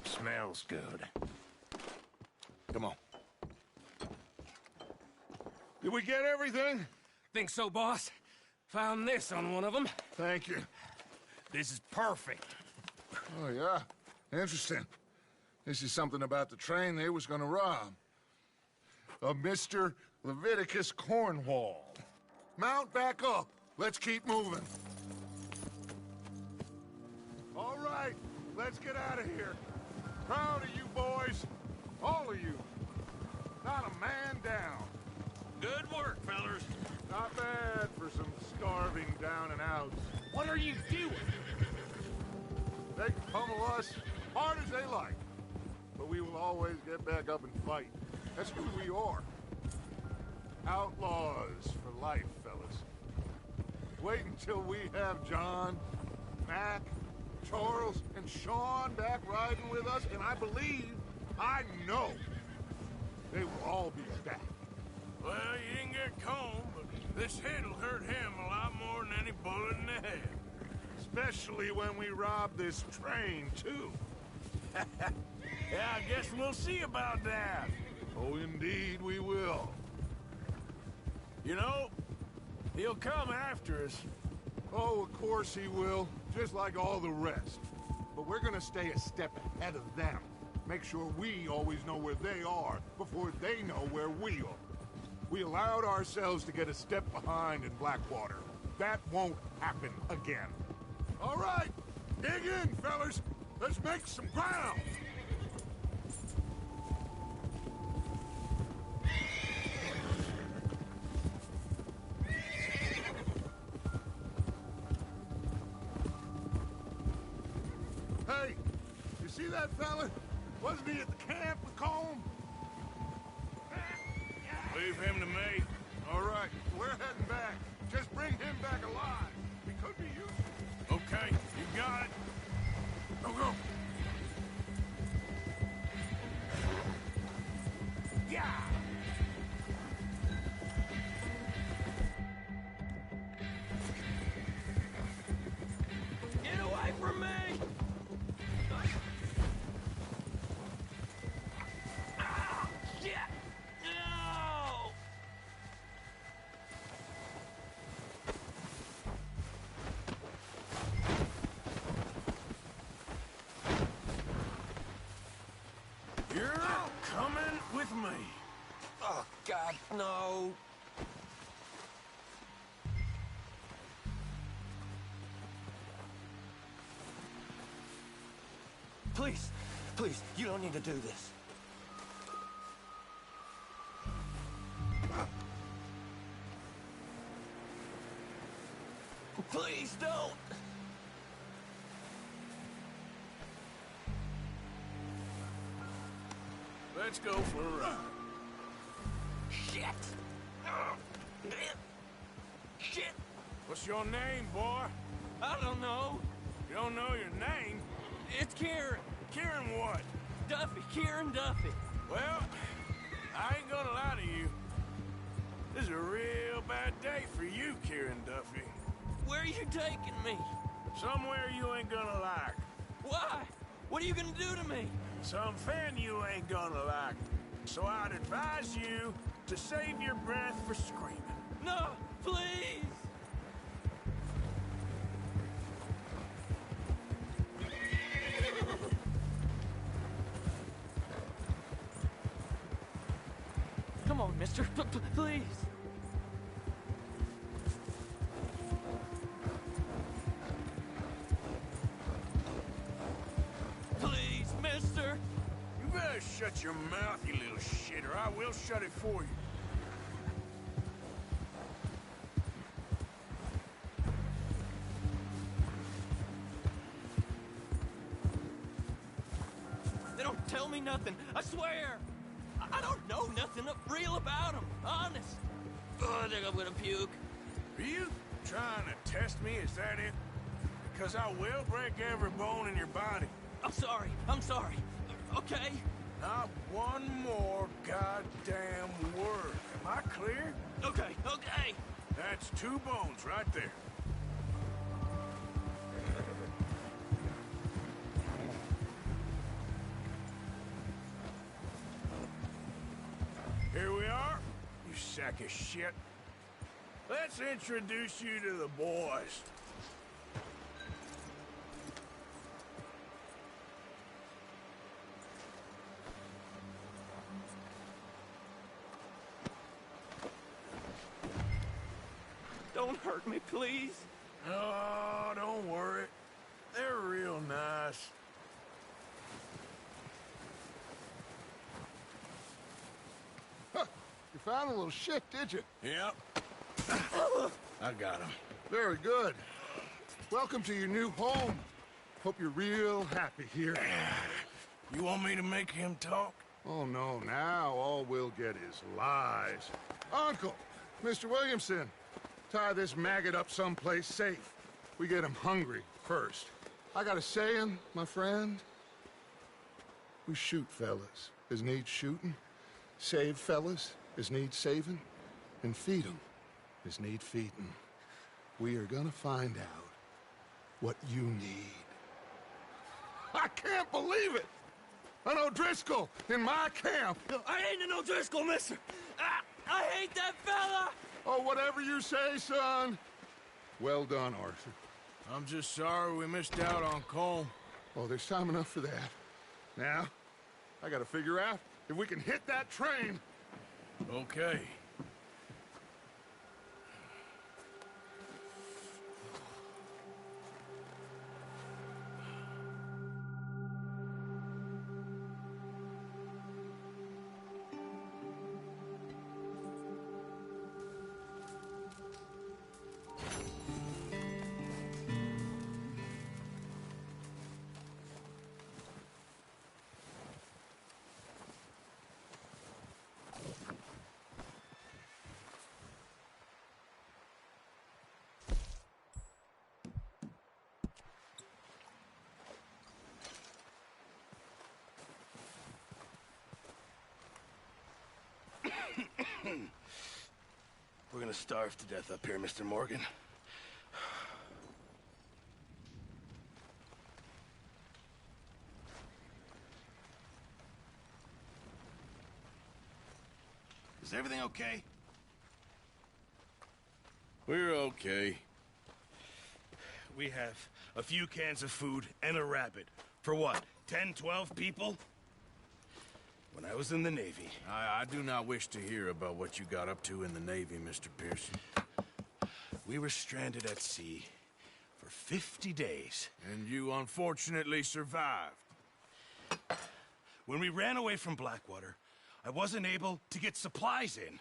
Smells good. Come on. Did we get everything? Think so, boss. Found this on one of them. Thank you. This is perfect. Oh, yeah? Interesting. This is something about the train they was gonna rob. Of Mr. Leviticus Cornwall. Mount back up. Let's keep moving. All right, let's get out of here. Proud of you boys. All of you. Not a man down. Good work, fellers. Not bad for some starving down and outs. What are you doing? They can pummel us hard as they like. But we will always get back up and fight. That's who we are. Outlaws for life, fellas. Wait until we have John, Mac, Charles, and Sean back riding with us, and I believe, I know, they will all be back. Well, you didn't get Combe, but this hit'll hurt him a lot more than any bullet in the head. Especially when we rob this train, too. Yeah, I guess we'll see about that. Oh, indeed we will. You know, he'll come after us. Oh, of course he will. Just like all the rest. But we're gonna stay a step ahead of them. Make sure we always know where they are before they know where we are. We allowed ourselves to get a step behind in Blackwater. That won't happen again. All right, dig in, fellas. Let's make some ground. Hey, you see that fella? Wasn't he at the camp with Combe? Leave him to me. All right, we're heading back. Just bring him back alive. He could be useful. Okay, you got it. Go, go. Yeah! Get away from me! Ah, shit! No! You're coming with me. Oh, God, no. Please, please, you don't need to do this. Please don't. Let's go for a ride. Shit. Oh, man. Shit. What's your name, boy? I don't know. You don't know your name? It's Kieran. Kieran what? Duffy. Kieran Duffy. Well, I ain't gonna lie to you. This is a real bad day for you, Kieran Duffy. Where are you taking me? Somewhere you ain't gonna like. Why? What are you gonna do to me? Something you ain't gonna like. So I'd advise you to save your breath for screaming. No, please. Come on, mister. Please. Please, mister. You better shut your mouth, you little shit, or I will shut it for you. They don't tell me nothing. I swear. I don't know nothing real about them. Honest. Oh, I think I'm gonna puke. Are you trying to test me? Is that it? Because I will break every bone in your body. I'm sorry. I'm sorry. Okay? Not one more goddamn word. Am I clear? Okay, okay. That's 2 bones right there. Here we are, you sack of shit. Let's introduce you to the boys. Don't hurt me, please. Oh, don't worry. They're real nice. Huh. You found a little shit, did you? Yep. I got him. Very good. Welcome to your new home. Hope you're real happy here. You want me to make him talk? Oh, no. Now all we'll get is lies. Uncle, Mr. Williamson, tie this maggot up someplace safe. We get him hungry first. I got a saying, my friend. We shoot fellas as need shooting, save fellas as need saving, and feed 'em as need feeding. We are gonna find out what you need. I can't believe it! An O'Driscoll in my camp! I ain't an O'Driscoll, mister! I hate that fella! Oh, whatever you say, son. Well done, Arthur. I'm just sorry we missed out on Colm. Oh, there's time enough for that. Now, I gotta figure out if we can hit that train. Okay. We're gonna starve to death up here, Mr. Morgan. Is everything okay? We're okay. We have a few cans of food and a rabbit. For what, 10, 12 people? When I was in the Navy... I do not wish to hear about what you got up to in the Navy, Mr. Pearson. We were stranded at sea for 50 days. And you unfortunately survived. When we ran away from Blackwater, I wasn't able to get supplies in.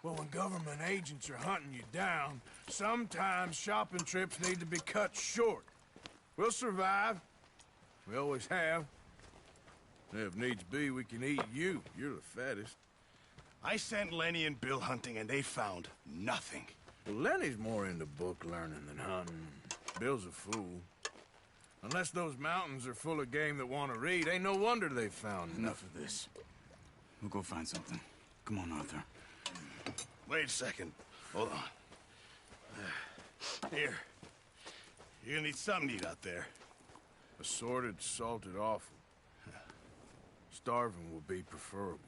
Well, when government agents are hunting you down, sometimes shopping trips need to be cut short. We'll survive. We always have. If needs be, we can eat you. You're the fattest. I sent Lenny and Bill hunting, and they found nothing. Well, Lenny's more into book learning than hunting. Bill's a fool. Unless those mountains are full of game that want to read, ain't no wonder they found Enough of this. We'll go find something. Come on, Arthur. Wait a second. Hold on. Here. You're gonna need something to eat out there. Assorted, salted offal. Starving will be preferable.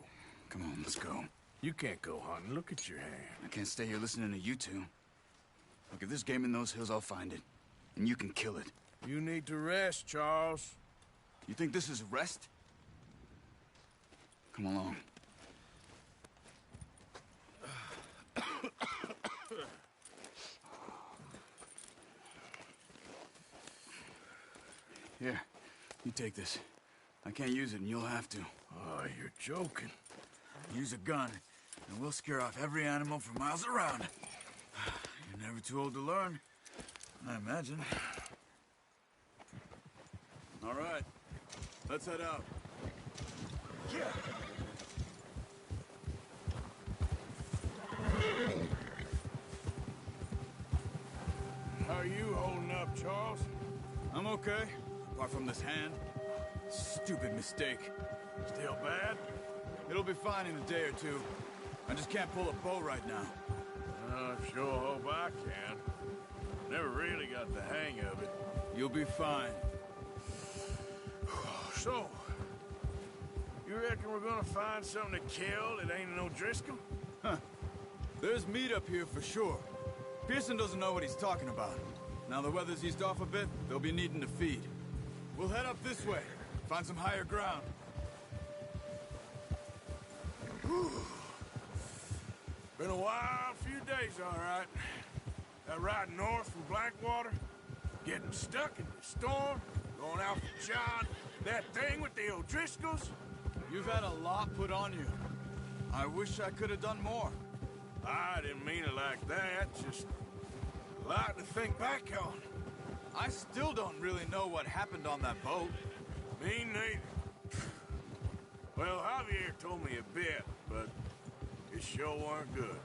Come on, let's go. You can't go hunting. Look at your hand. I can't stay here listening to you two. Look, if there's game in those hills, I'll find it. And you can kill it. You need to rest, Charles. You think this is rest? Come along. Here, you take this. I can't use it, and you'll have to. Oh, you're joking. Use a gun, and we'll scare off every animal for miles around. You're never too old to learn, I imagine. All right, let's head out. Yeah. How are you holding up, Charles? I'm okay, apart from this hand. Stupid mistake. Still bad? It'll be fine in a day or two. I just can't pull a bow right now. I sure hope I can. Never really got the hang of it. You'll be fine. So, you reckon we're gonna find something to kill that ain't an O'Driscoll? Huh. There's meat up here for sure. Pearson doesn't know what he's talking about. Now the weather's eased off a bit, they'll be needing to feed. We'll head up this way, find some higher ground. Whew. Been a wild few days, all right. riding north from Blackwater, getting stuck in the storm, going out for John, that thing with the O'Driscolls. You've had a lot put on you. I wish I could have done more. I didn't mean it like that, just a lot to think back on. I still don't really know what happened on that boat. Me neither. Well, Javier told me a bit, but it sure weren't good.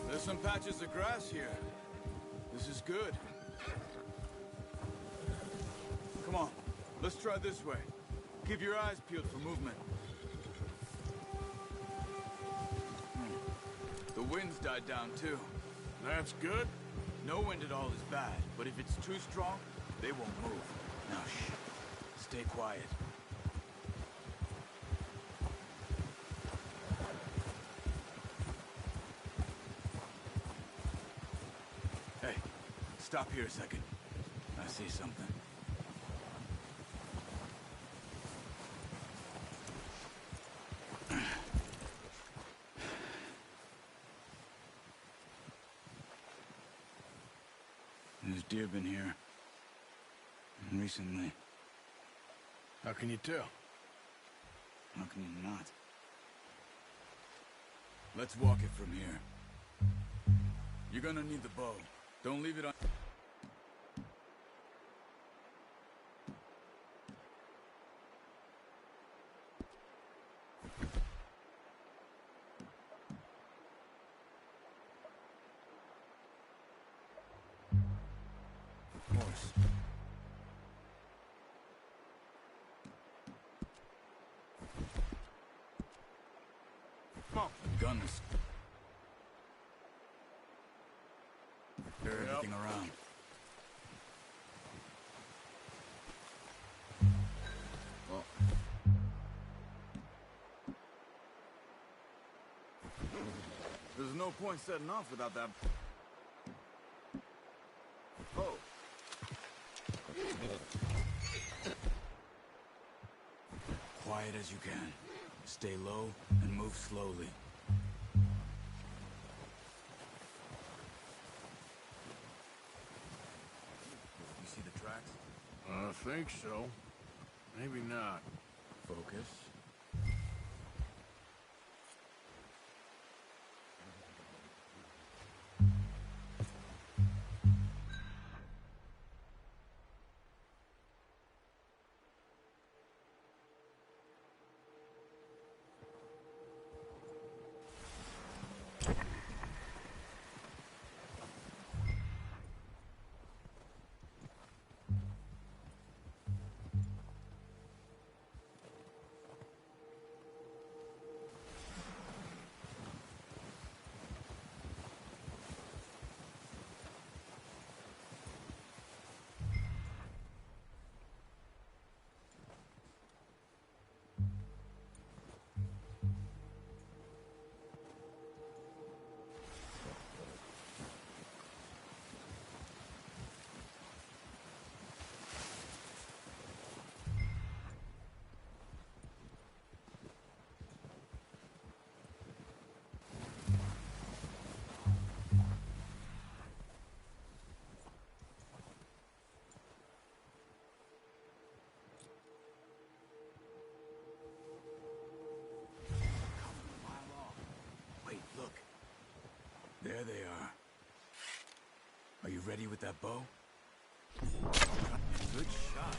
There's some patches of grass here. This is good. Come on, let's try this way. Keep your eyes peeled for movement. The wind's died down too. That's good. No wind at all is bad, but if it's too strong, they won't move. Now shh. Stay quiet. Hey, stop here a second. I see something. There's deer been here. Recently. How can you tell? How can you not? Let's walk it from here. You're gonna need the bow. Don't leave it on... Horse. Come on. Guns. Clear everything around. Well. There's no point setting off without that. Oh. Quiet as you can. Stay low and move slowly. You see the tracks? I think so. Maybe not. Focus. There they are. Are you ready with that bow? Good shot.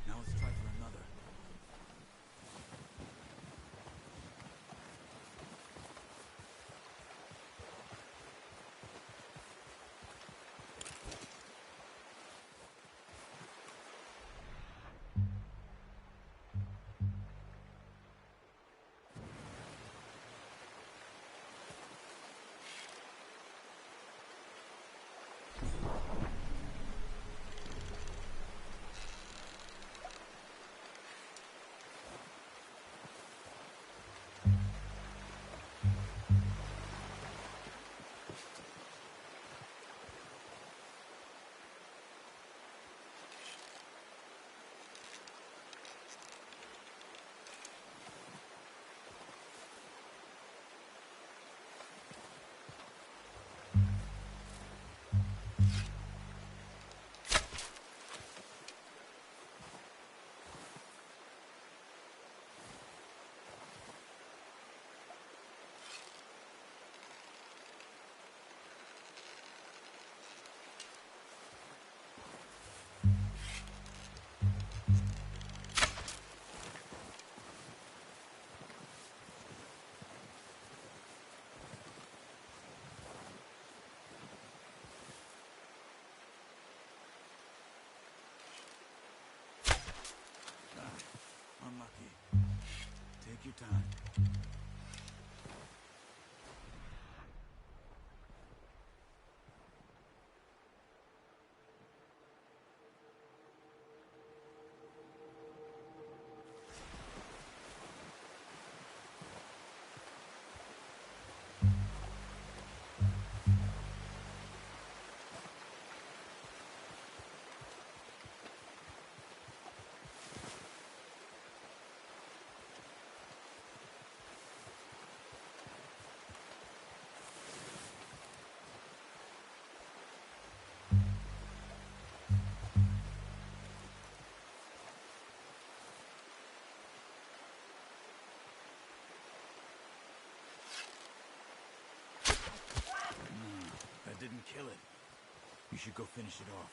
Now let's try for another. time. That didn't kill it. You should go finish it off.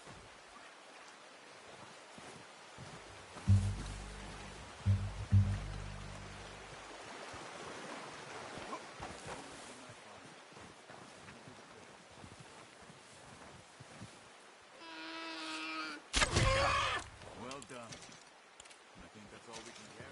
Well done. I think that's all we can carry.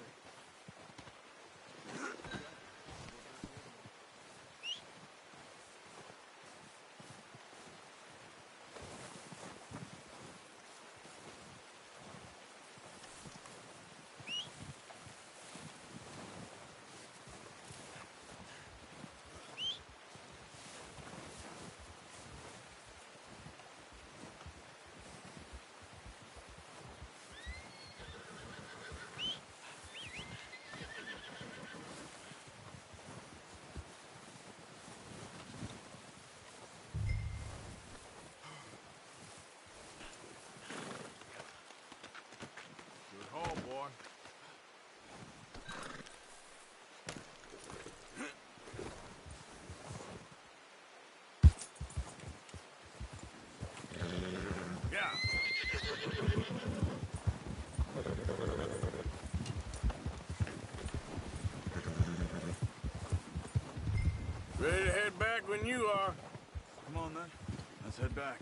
Boy. Yeah. Ready to head back when you are. Come on, then. Let's head back.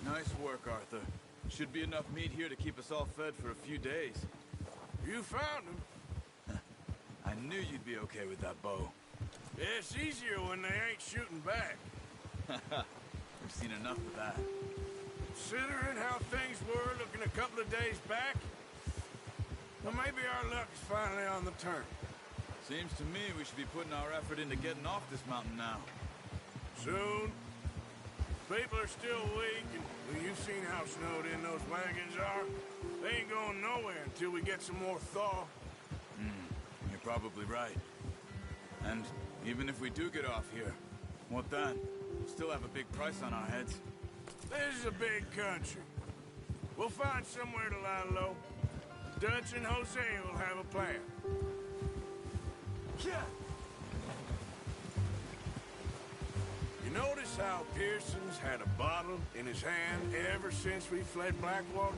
Nice work, Arthur. Should be enough meat here to keep us all fed for a few days. You found him. I knew you'd be okay with that bow. Yeah, it's easier when they ain't shooting back. We've seen enough of that. Considering how things were looking a couple of days back, well, maybe our luck is finally on the turn. Seems to me we should be putting our effort into getting off this mountain now. Soon. People are still weak, and well, you've seen how snowed in those wagons are. They ain't going nowhere until we get some more thaw. You're probably right. And even if we do get off here, what then? We'll still have a big price on our heads. This is a big country. We'll find somewhere to lie low. Dutch and Jose will have a plan. Yeah. You notice how Pearson's had a bottle in his hand ever since we fled Blackwater?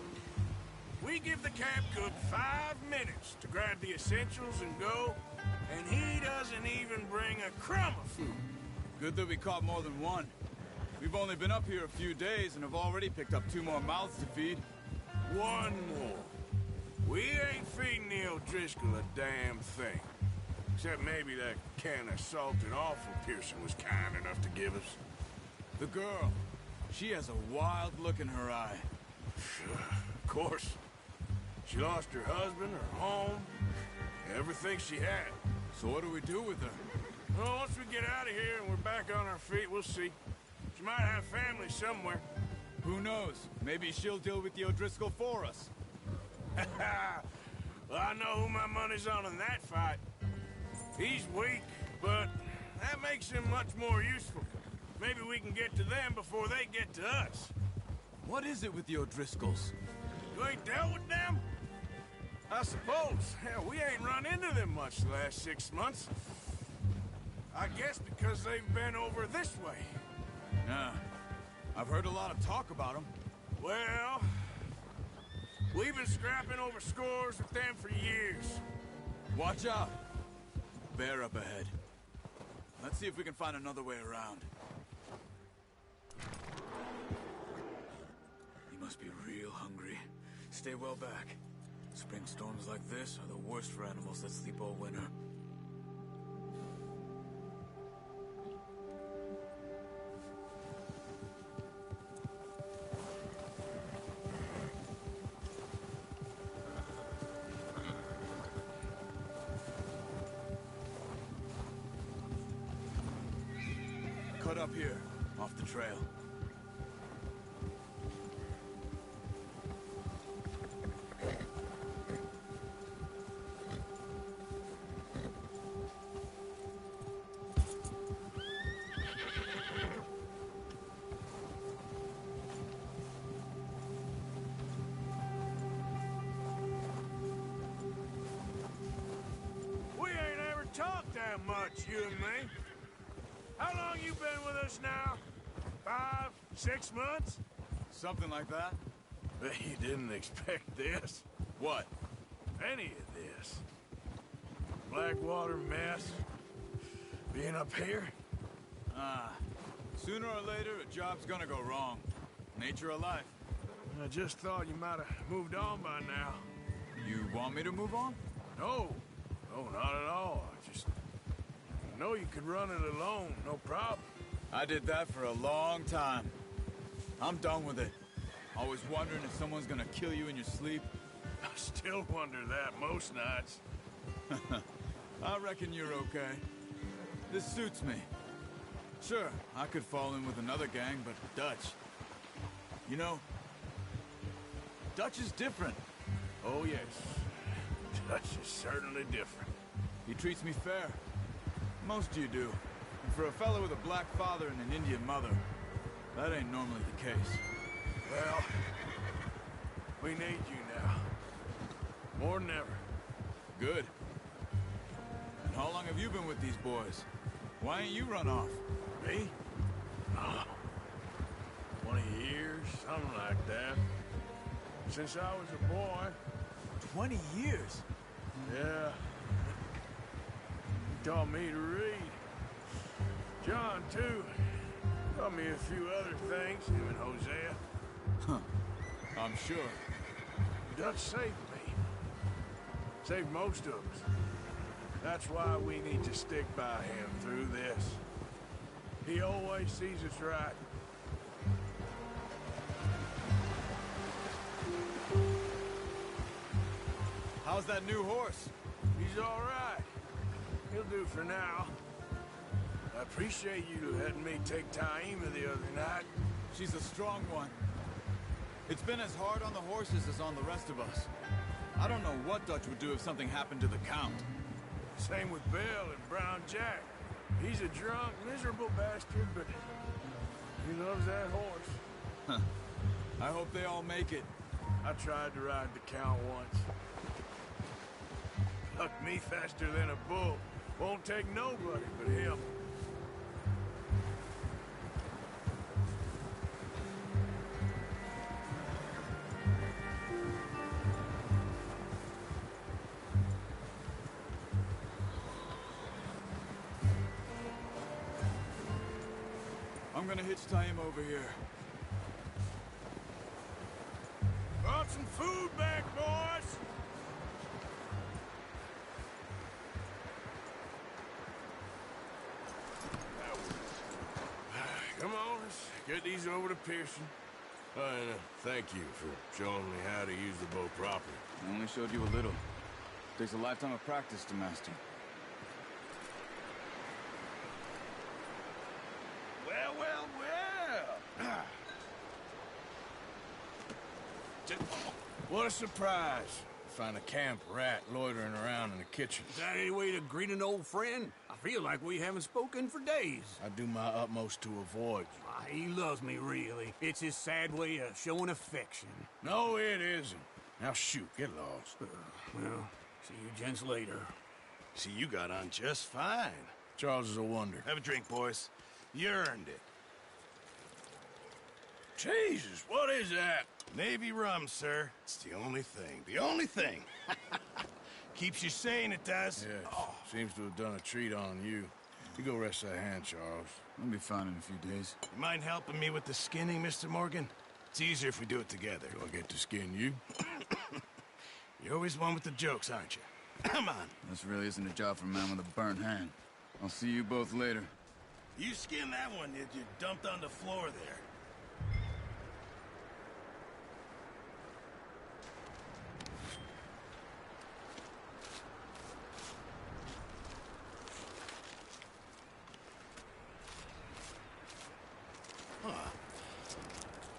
We give the camp cook 5 minutes to grab the essentials and go, and he doesn't even bring a crumb of food. Good that we caught more than one. We've only been up here a few days and have already picked up 2 more mouths to feed. 1 more. We ain't feeding the O'Driscoll a damn thing. Except maybe that can of salted offal Pearson was kind enough to give us. The girl. She has a wild look in her eye. Of course. She lost her husband, her home, everything she had. So what do we do with her? Well, once we get out of here and we're back on our feet, we'll see. She might have family somewhere. Who knows? Maybe she'll deal with the O'Driscoll for us. Well, I know who my money's on in that fight. He's weak, but that makes him much more useful. Maybe we can get to them before they get to us. What is it with the O'Driscolls? You ain't dealt with them? I suppose. Hell, we ain't run into them much the last 6 months. I guess because they've been over this way. Yeah. I've heard a lot of talk about them. Well, we've been scrapping over scores with them for years. Watch out. Bear up ahead. Let's see if we can find another way around. You must be real hungry. Stay well back. Spring storms like this are the worst for animals that sleep all winter. Cut up here, off the trail. We ain't ever talked that much, you and me. How long you been with us now? 5, 6 months? Something like that? Bet you didn't expect this. What? Any of this. Blackwater mess. Being up here? Sooner or later, a job's gonna go wrong. Nature of life. I just thought you might have moved on by now. You want me to move on? No. No, not at all. I just know you could run it alone, no problem. I did that for a long time. I'm done with it. Always wondering if someone's gonna kill you in your sleep. I still wonder that most nights. I reckon you're okay. This suits me. Sure, I could fall in with another gang, but Dutch... You know, Dutch is different. Oh, yes. Dutch is certainly different. He treats me fair. Most of you do. And for a fellow with a black father and an Indian mother, that ain't normally the case. Well, we need you now. More than ever. Good. And how long have you been with these boys? Why ain't you run off? Me? Oh, 20 years, something like that. Since I was a boy. 20 years? Yeah. He taught me to read. John, too. Taught me a few other things, him and Hosea. Huh. I'm sure. Dutch saved me. Saved most of us. That's why we need to stick by him through this. He always sees us right. How's that new horse? He's all right. He'll do for now. I appreciate you letting me take Taima the other night. She's a strong one. It's been as hard on the horses as on the rest of us. I don't know what Dutch would do if something happened to the Count. Same with Bill and Brown Jack. He's a drunk, miserable bastard, but he loves that horse. Huh. I hope they all make it. I tried to ride the Count once. Hucked me faster than a bull. Won't take nobody but him. I'm gonna hitch Taima over here. Brought some food back, boys! Come on, let's get these over to Pearson. And thank you for showing me how to use the bow properly. I only showed you a little. Takes a lifetime of practice to master. Well, well, well! What a surprise. Find a camp rat loitering around in the kitchen. Is that any way to greet an old friend? I feel like we haven't spoken for days. I do my utmost to avoid you. He loves me, really. It's his sad way of showing affection. No, it isn't. Now shoot, get lost. Well, see you gents later. See, you got on just fine. Charles is a wonder. Have a drink, boys. You earned it. Jesus, what is that? Navy rum, sir. It's the only thing. The only thing. Keeps you sane, it does. Yes, seems to have done a treat on you. You go rest that hand, Charles. I'll be fine in a few days. You mind helping me with the skinning, Mr. Morgan? It's easier if we do it together. Do I get to skin you? You're always one with the jokes, aren't you? Come on. This really isn't a job for a man with a burnt hand. I'll see you both later. You skinned that one, did you? Dumped on the floor there.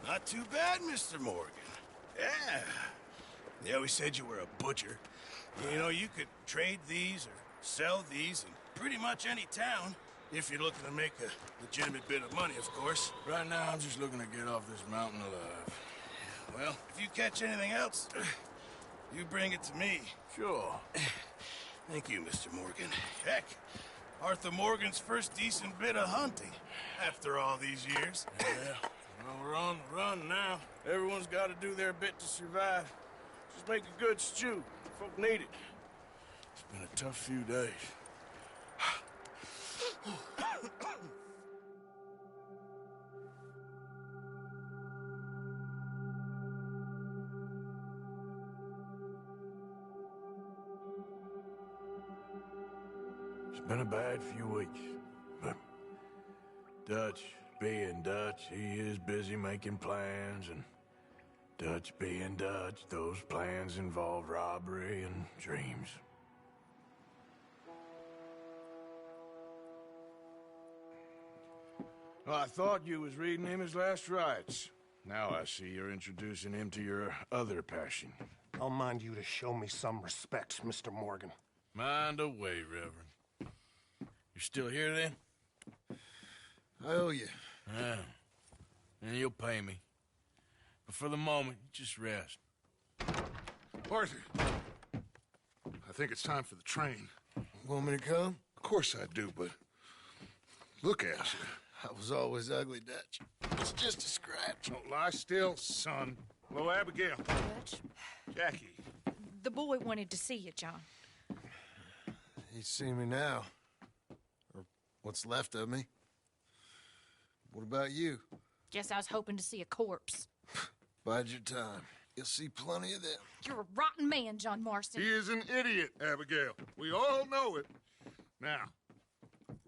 Not too bad, Mr. Morgan. Yeah. They always said you were a butcher. You know, you could trade these or sell these in pretty much any town, if you're looking to make a legitimate bit of money, of course. Right now, I'm just looking to get off this mountain alive. Well, if you catch anything else, you bring it to me. Sure. Thank you, Mr. Morgan. Heck, Arthur Morgan's first decent bit of hunting after all these years. Yeah. Well, we're on the run now. Everyone's got to do their bit to survive. Just make a good stew. Folk need it. It's been a tough few days. It's been a bad few weeks, but Dutch being Dutch, he is busy making plans, and Dutch being Dutch, those plans involve robbery and dreams. Well, I thought you was reading him his last rites. Now I see you're introducing him to your other passion. I'll mind you to show me some respect, Mr. Morgan. Mind away, Reverend. You still here, then? I owe you. Yeah. And you'll pay me. But for the moment, just rest. Arthur, I think it's time for the train. Want me to come? Of course I do, but look at you. I was always ugly, Dutch. It's just a scratch. Don't lie still, son. Hello, Abigail. Dutch, Jackie. the boy wanted to see you, John. He's seen me now. Or what's left of me. What about you? Guess I was hoping to see a corpse. Bide your time. You'll see plenty of them. You're a rotten man, John Marston. He is an idiot, Abigail. We all know it. Now,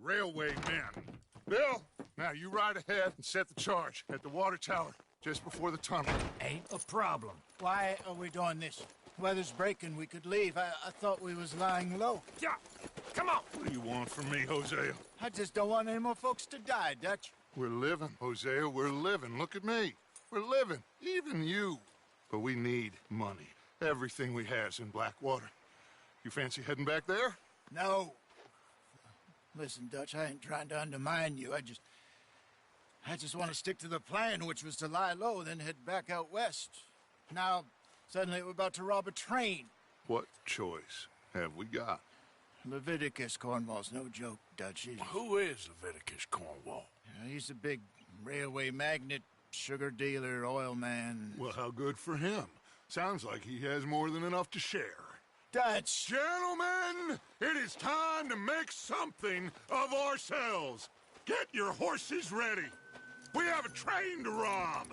railway men. Bill, now you ride ahead and set the charge at the water tower just before the tunnel. Ain't a problem. Why are we doing this? Weather's breaking. We could leave. I thought we was lying low. Yeah, come on. What do you want from me, Hosea? I just don't want any more folks to die, Dutch. We're living, Hosea. We're living. Look at me. We're living. Even you. But we need money. Everything we has in Blackwater. You fancy heading back there? No. Listen, Dutch, I ain't trying to undermine you. I just want to stick to the plan, which was to lie low, then head back out west. Now, suddenly we're about to rob a train. What choice have we got? Leviticus Cornwall's no joke, Dutch. Who is Leviticus Cornwall? He's a big railway magnate, sugar dealer, oil man. Well, how good for him. Sounds like he has more than enough to share. Dutch! Gentlemen, it is time to make something of ourselves. Get your horses ready. We have a train to rob.